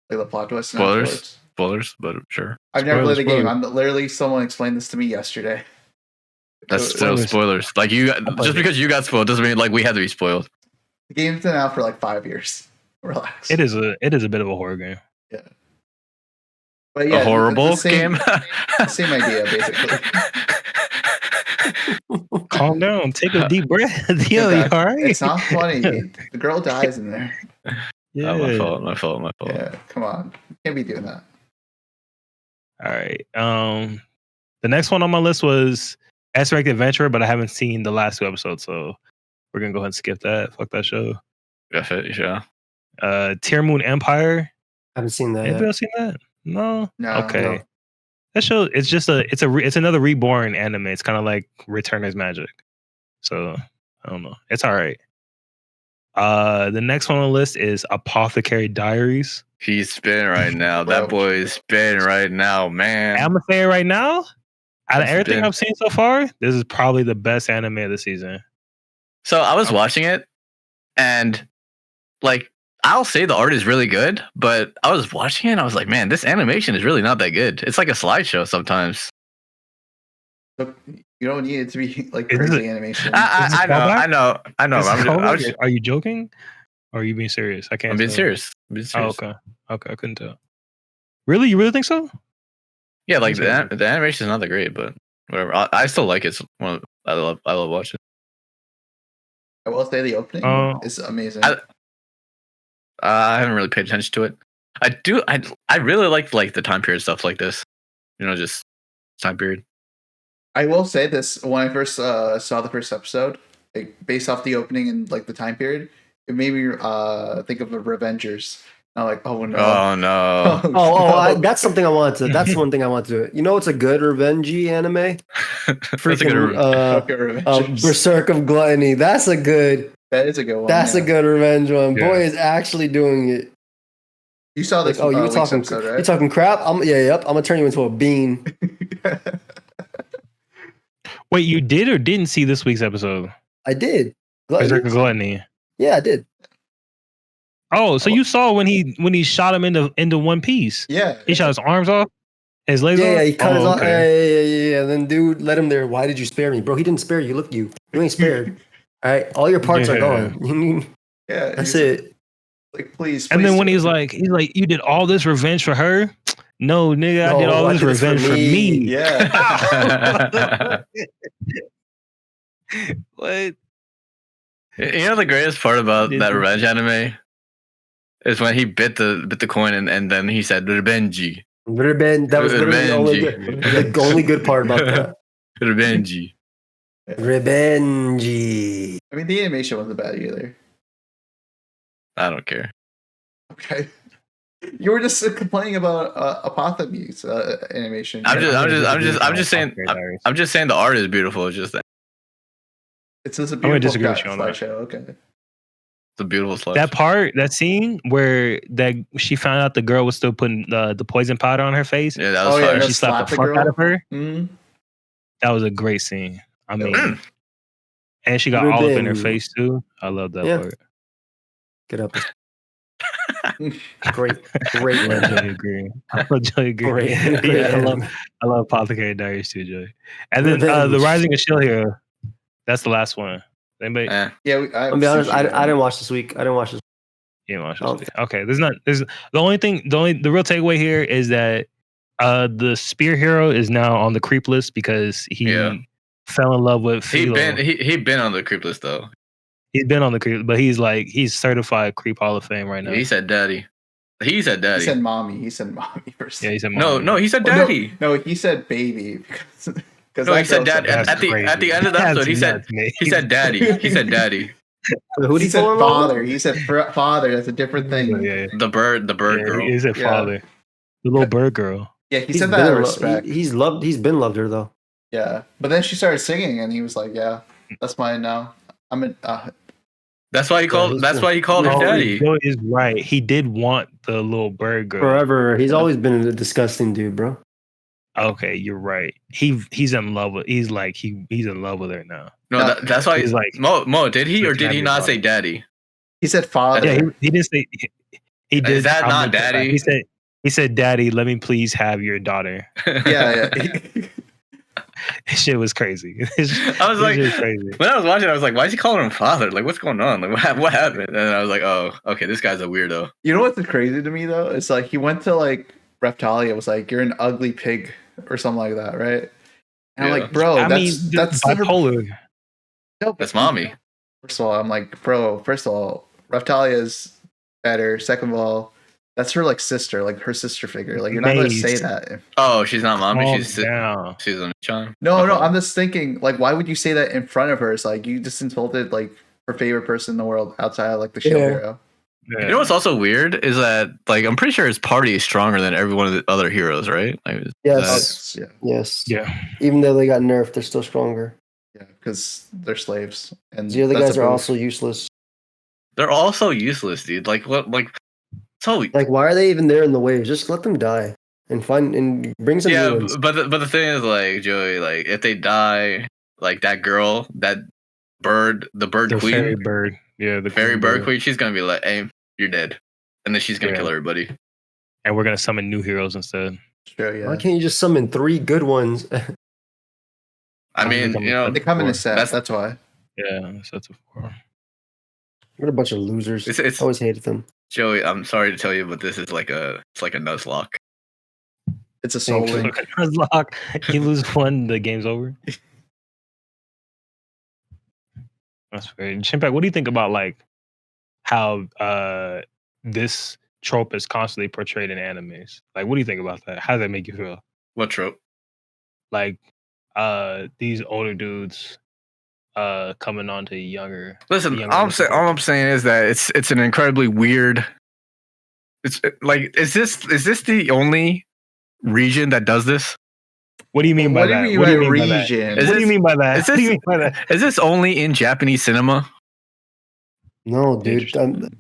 like the plot twists. Spoilers, but sure. I've never played the game. I'm literally someone explained this to me yesterday. That's still spoilers. Like just because you got spoiled doesn't mean like we had to be spoiled. The game's been out for like 5 years. Relax. It is a bit of a horror game. Yeah. But yeah, a horrible game. The same idea, basically. Calm down. Take a deep breath. Yo, you all right? It's not funny. The girl dies in there. Yeah. Oh, my fault. Yeah, come on. You can't be doing that. All right. The next one on my list was Resurrected Adventurer, but I haven't seen the last 2 episodes, so we're gonna go ahead and skip that. Fuck that show. Yeah. Tier Moon Empire. I haven't seen that. Anybody else seen that? No. Okay. No. That show. It's just it's another reborn anime. It's kind of like Returner's Magic. So I don't know. It's all right. The next one on the list is Apothecary Diaries. He's spinning right now. That boy is spinning right now, man. I'm gonna say it right now. Out of everything I've seen so far, this is probably the best anime of the season. So I was watching it, and like I'll say the art is really good, but I was watching it and I was like, man, this animation is really not that good. It's like a slideshow sometimes. You don't need it to be like crazy animation. I know. Are you joking? Or are you being serious? I can't. I'm being serious. Oh, okay. I couldn't tell. Really? You really think so? Yeah, like the animation is not that great, but whatever. I still like it. It's I love watching. I will say the opening is amazing. I haven't really paid attention to it. I really like the time period stuff like this. Just time period. I will say this: when I first saw the first episode, like based off the opening and like the time period, it made me think of the Revengers. I'm like, oh no, oh no, that's something I wanted to. That's one thing I want to do. You know, it's a good revenge anime. Freaking Berserk of Gluttony. That is a good one. That's a good revenge one. Yeah. Boy is actually doing it. You saw this? Like, you're talking. Episode, right? You're talking crap. I'm gonna turn you into a bean. Wait, you did or didn't see this week's episode? I did. Berserk of Gluttony. Yeah, I did. Oh, so you saw when he shot him into one piece? Yeah. He shot his arms off, his legs off. Yeah, he cut his arms. Yeah. Then dude let him there. Why did you spare me, bro? He didn't spare you. Look, you ain't spared. All right, all your parts are gone. Yeah, that's it. Like, please. And then when he's like, you did all this revenge for her? No, nigga, I did all this revenge for me. Yeah. What? The greatest part about that revenge anime is when he bit the coin and then he said revenge. That was literally the only good part about that. Revenge. Revenge. I mean, the animation wasn't bad either. I don't care. Okay. You were just complaining about Apotheme's animation. I'm just saying the art is beautiful. It's just that It's just a I'm gonna beautiful disagree with you on that. slideshow. Okay. it's a beautiful slide. That scene where she found out the girl was still putting the poison powder on her face. Yeah, that was fire. And she slapped the fuck out of her. Mm-hmm. That was a great scene. I mean, and she got all up in her face too. I love that part. Get up. Great. I totally agree. Great. Yeah, I love Apothecary Diaries too, Joey. And then the Rising of Shield Hero. That's the last one. Anybody? Yeah, I'll be honest. I didn't watch this week. You didn't watch this week. Okay. There's the real takeaway here is that the Spear Hero is now on the creep list because he fell in love with Philo. He'd been on the creep list though. He's been on the creep, but he's certified creep Hall of Fame right now. He said daddy. He said mommy. He said mommy first. Yeah, he said mommy. No, he said daddy. No, he said baby. No, he said dad. At the end of the episode, he said daddy. He said daddy. Who he said father. He said father. That's a different thing. Yeah. The bird girl. He said father. The little bird girl. Yeah, he said that out of respect. He's been loved her though. Yeah, but then she started singing, and he was like, "Yeah, that's mine now." That's why he called. That's why he called her daddy. Joe is right. He did want the little bird girl forever. He's always been a disgusting dude, bro. Okay, you're right. He's in love with. He's in love with her now. No, that's why he's like Mo. Did he or did he not say daddy? He said father. Yeah, he didn't say. He did. Is that not daddy? He said, "Daddy, let me please have your daughter." Yeah. Shit was crazy. I was like, crazy. When I was watching, I was like, why is he calling him father? Like, what's going on? Like, what happened? And I was like, oh, okay, this guy's a weirdo. You know what's crazy to me though? It's like he went to like Reptalia, was like, "You're an ugly pig" or something like that, right? And I'm like, bro, that's bipolar. No, that's mommy. First of all, I'm like, bro. First of all, Reptalia is better. Second of all, that's her like sister, like her sister figure. Like you're not going to say that. Oh, she's not mommy. She's on Chan. No. I'm just thinking, like, why would you say that in front of her? It's like you just insulted like her favorite person in the world outside of like the Shield Hero. Yeah. You know what's also weird is that like I'm pretty sure his party is stronger than every one of the other heroes, right? Like, yes. Even though they got nerfed, they're still stronger. Yeah, because they're slaves, and the other guys are also useless. They're also useless, dude. Like what? So why are they even there in the waves? Just let them die and bring some. Yeah, but the thing is, like Joey, like if they die, like that girl, that bird, the queen, fairy bird, the fairy bird queen, she's gonna be like, "Hey, you're dead," and then she's gonna kill everybody. And we're gonna summon new heroes instead. Sure, yeah. Why can't you just summon 3 good ones? I mean, they come in a set. That's why. Yeah, sets of 4. What a bunch of losers! I always hated them. Joey, I'm sorry to tell you, but this is like a Nuzlocke. It's a soul link. Nuzlocke. You lose one, the game's over. That's fair. Chimpak, what do you think about like how this trope is constantly portrayed in animes? Like, what do you think about that? How does that make you feel? What trope? Like, these older dudes coming on to younger. Listen, all I'm saying is that it's an incredibly weird. It's like is this the only region that does this? What do you mean by that? What do you mean by region? What do you mean by that? What do you mean by that? Is this only in Japanese cinema? No, dude.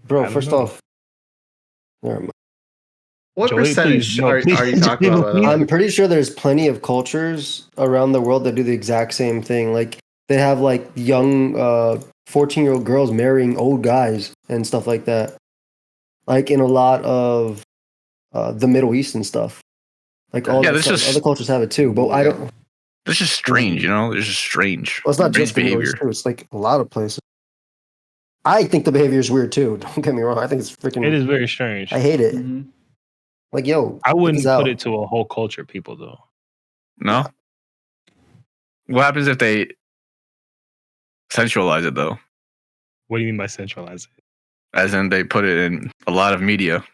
Bro, first off, what percentage are you talking about? I'm pretty sure there's plenty of cultures around the world that do the exact same thing. Like they have like young 14-year-old girls marrying old guys and stuff like that. Like in a lot of the Middle East and stuff. Like all other cultures have it too, but I don't. This is strange, you know. This is strange. Well, it's not just behavior. It's like a lot of places. I think the behavior is weird too. Don't get me wrong. I think it's freaking. It is very strange. I hate it. Mm-hmm. Like, yo, I wouldn't put it to a whole culture of people though. No. What happens if they centralize it though? What do you mean by centralize it? As in, they put it in a lot of media.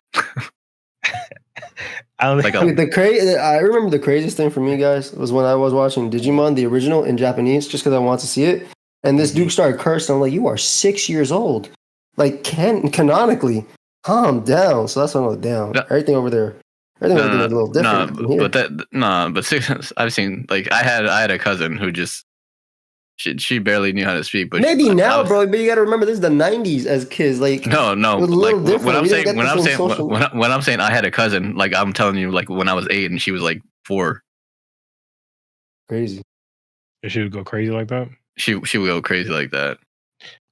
I don't Like think. I remember the craziest thing for me, guys, was when I was watching Digimon, the original in Japanese, just because I wanted to see it. And this dude started cursing. I'm like, you are 6 years old. Like, canonically, calm down. So that's when I was down. No. Everything over there. Everything was a little different from here. But I've seen like I had a cousin who just she barely knew how to speak, but maybe now, bro, but you got to remember this is the 90s as kids. Like, no, it was a little like different. when I'm saying I had a cousin, like I'm telling you, like when I was 8 and she was like 4. Crazy. She would go crazy like that. She would go crazy like that.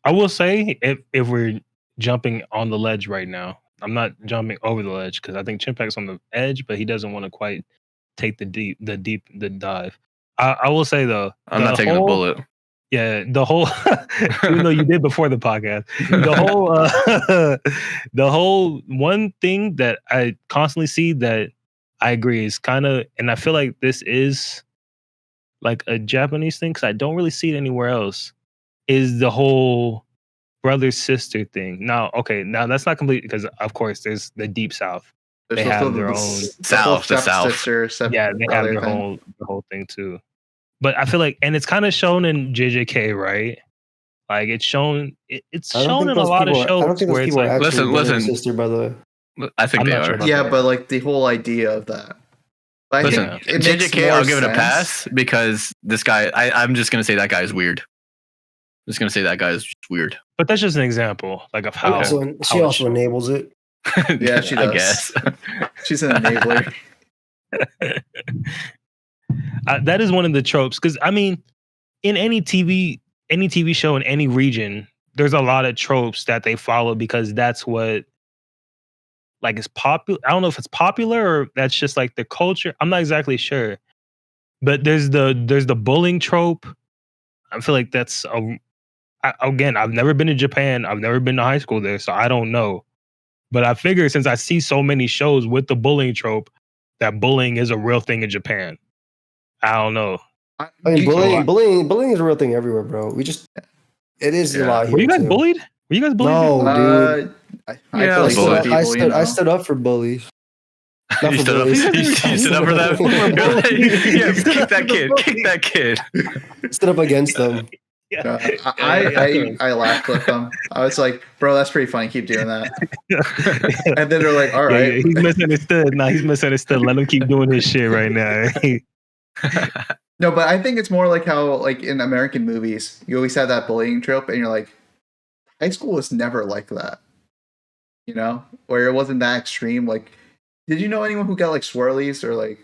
I will say, if we're jumping on the ledge right now, I'm not jumping over the ledge because I think Chimpak's on the edge, but he doesn't want to quite take the dive. I will say though, I'm not taking a bullet. Yeah, the whole even though you did before the podcast, the whole one thing that I constantly see that I agree is kind of, and I feel like this is like a Japanese thing because I don't really see it anywhere else, is the whole brother sister thing. Now that's not complete because of course there's the Deep South. They have their own South. Yeah, they have their whole thing too. But I feel like, and it's kind of shown in JJK, right? Like it's shown in a lot of shows. I don't think those people are actually listen, sister, by the way. I think they are. Yeah, but like the whole idea of that. But listen, JJK, I'll give it a pass because this guy. I'm just gonna say that guy is weird. I'm just gonna say that guy is just weird. But that's just an example, like of how. She also enables it. Yeah, she does. I guess she's an enabler. That is one of the tropes because I mean, in any TV show in any region, there's a lot of tropes that they follow because that's what like is popular. I don't know if it's popular or that's just like the culture. I'm not exactly sure, but there's the bullying trope. I feel like that's again. I've never been to Japan. I've never been to high school there, so I don't know. But I figure since I see so many shows with the bullying trope, that bullying is a real thing in Japan. I don't know. I mean, bullying is a real thing everywhere, bro. It is a lot here. Were you guys too. bullied? Were you guys bullied? No, dude. I stood up for bullies. You stood up for that? Yeah, kick that kid. Stood up against them. I laughed with them. I was like, bro, that's pretty funny. Keep doing that. And then they're like, all right. He's misunderstood. Nah, he's misunderstood. Let him keep doing his shit right now. No, but I think it's more like how, like in American movies, you always have that bullying trope, and you're like, high school was never like that. You know, where it wasn't that extreme. Like, did you know anyone who got like swirlies or like?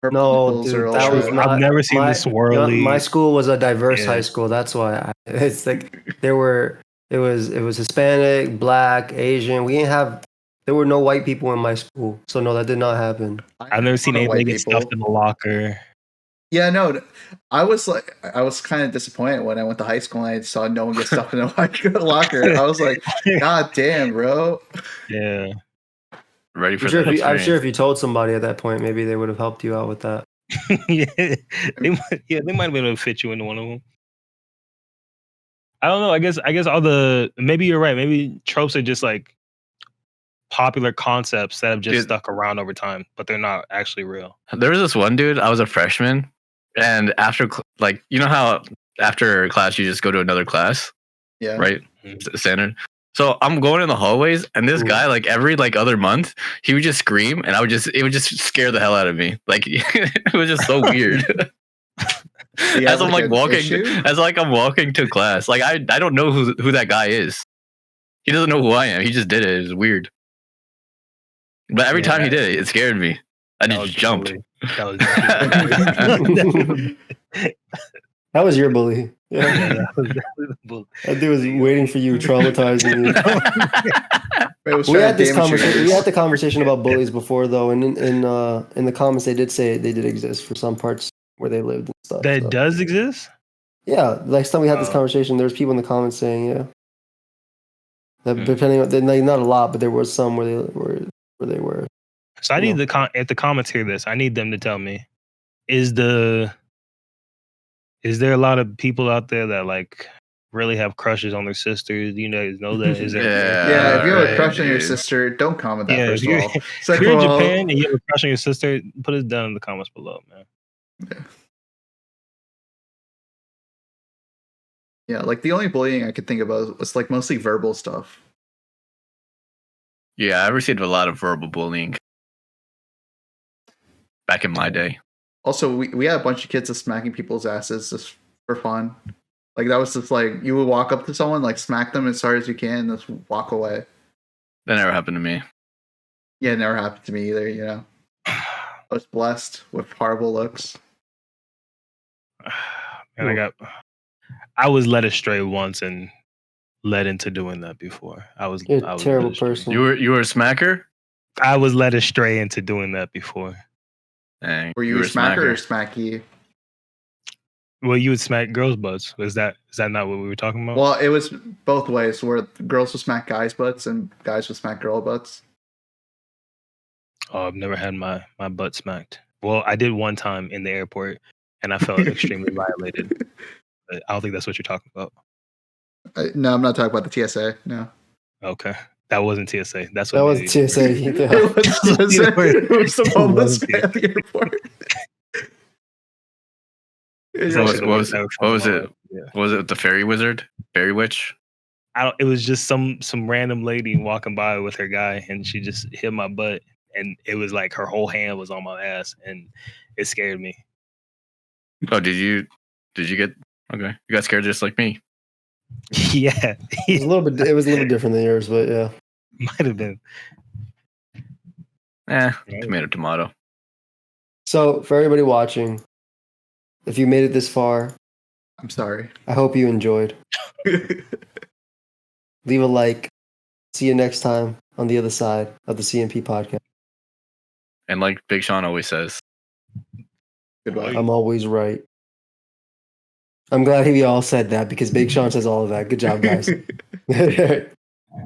No, dude, that was not, I've never seen the swirly. My school was a diverse high school. That's why it's like it was Hispanic, Black, Asian. There were no white people in my school, so no, that did not happen. I've never seen anybody get stuffed in the locker. Yeah, no, I was kind of disappointed when I went to high school and I saw no one get stuffed in a locker. I was like, God damn, bro. Yeah. Ready for I'm sure if you told somebody at that point, maybe they would have helped you out with that. They might have been able to fit you into one of them. I don't know. I guess all the, maybe you're right. Maybe tropes are just like popular concepts that have just stuck around over time, but they're not actually real. There was this one dude. I was a freshman, and after like you know how after class you just go to another class, yeah, right, standard. So I'm going in the hallways, and this guy, like every like other month, he would just scream, and it would just scare the hell out of me. Like it was just so weird. As I'm like I'm walking to class, like I don't know who that guy is. He doesn't know who I am. He just did it. It was weird. But every time he did it, it scared me. I just jumped. That was your bully. Yeah. That dude was waiting for you, traumatizing you. We had the conversation about bullies before, though, and in the comments they did say they did exist for some parts where they lived and stuff. That does exist? Yeah, last time we had this conversation, there was people in the comments saying, yeah. That depending on, not a lot, but there was some where they were. So I need if the comments hear this, I need them to tell me, is there a lot of people out there that like really have crushes on their sisters. You guys know that. Is Yeah, if you have a right, crush on your dude. sister, don't comment that Yeah, first if of you're, all. if Second you're in of all, Japan and you have a crush on your sister, put it down in the comments below, man. yeah, like the only bullying I could think about was like mostly verbal stuff. Yeah, I received a lot of verbal bullying back in my day. Also, we had a bunch of kids just smacking people's asses just for fun. Like that was just like you would walk up to someone, like smack them as hard as you can, and just walk away. That never happened to me. Yeah, it never happened to me either. You know, I was blessed with horrible looks. And I was led astray once and led into doing that before. You're I a was terrible led astray. person. You were a smacker? I was led astray into doing that before. Dang, Were you a smacker or smacky? Well, you would smack girls' butts. Is that not what we were talking about? Well, it was both ways, where girls would smack guys' butts and guys would smack girl butts. Oh, I've never had my butt smacked. Well, I did one time in the airport, and I felt extremely violated. But I don't think that's what you're talking about. No, I'm not talking about the TSA. No. Okay, that wasn't TSA. That's That what was TSA. Yeah. It was the homeless It guy at the airport. What was it? Yeah. What was it? The fairy wizard? Fairy witch? It was just some random lady walking by with her guy, and she just hit my butt, and it was like her whole hand was on my ass, and it scared me. Oh, did you get okay? You got scared just like me. Yeah, It was a little different than yours, but yeah. might have been. Tomato. So for everybody watching, if you made it this far, I'm sorry. I hope you enjoyed. Leave a like. See you next time on the other side of the CMP podcast. And like Big Sean always says, Goodbye. I'm always right. I'm glad he all said that because Big Sean says all of that. Good job, guys.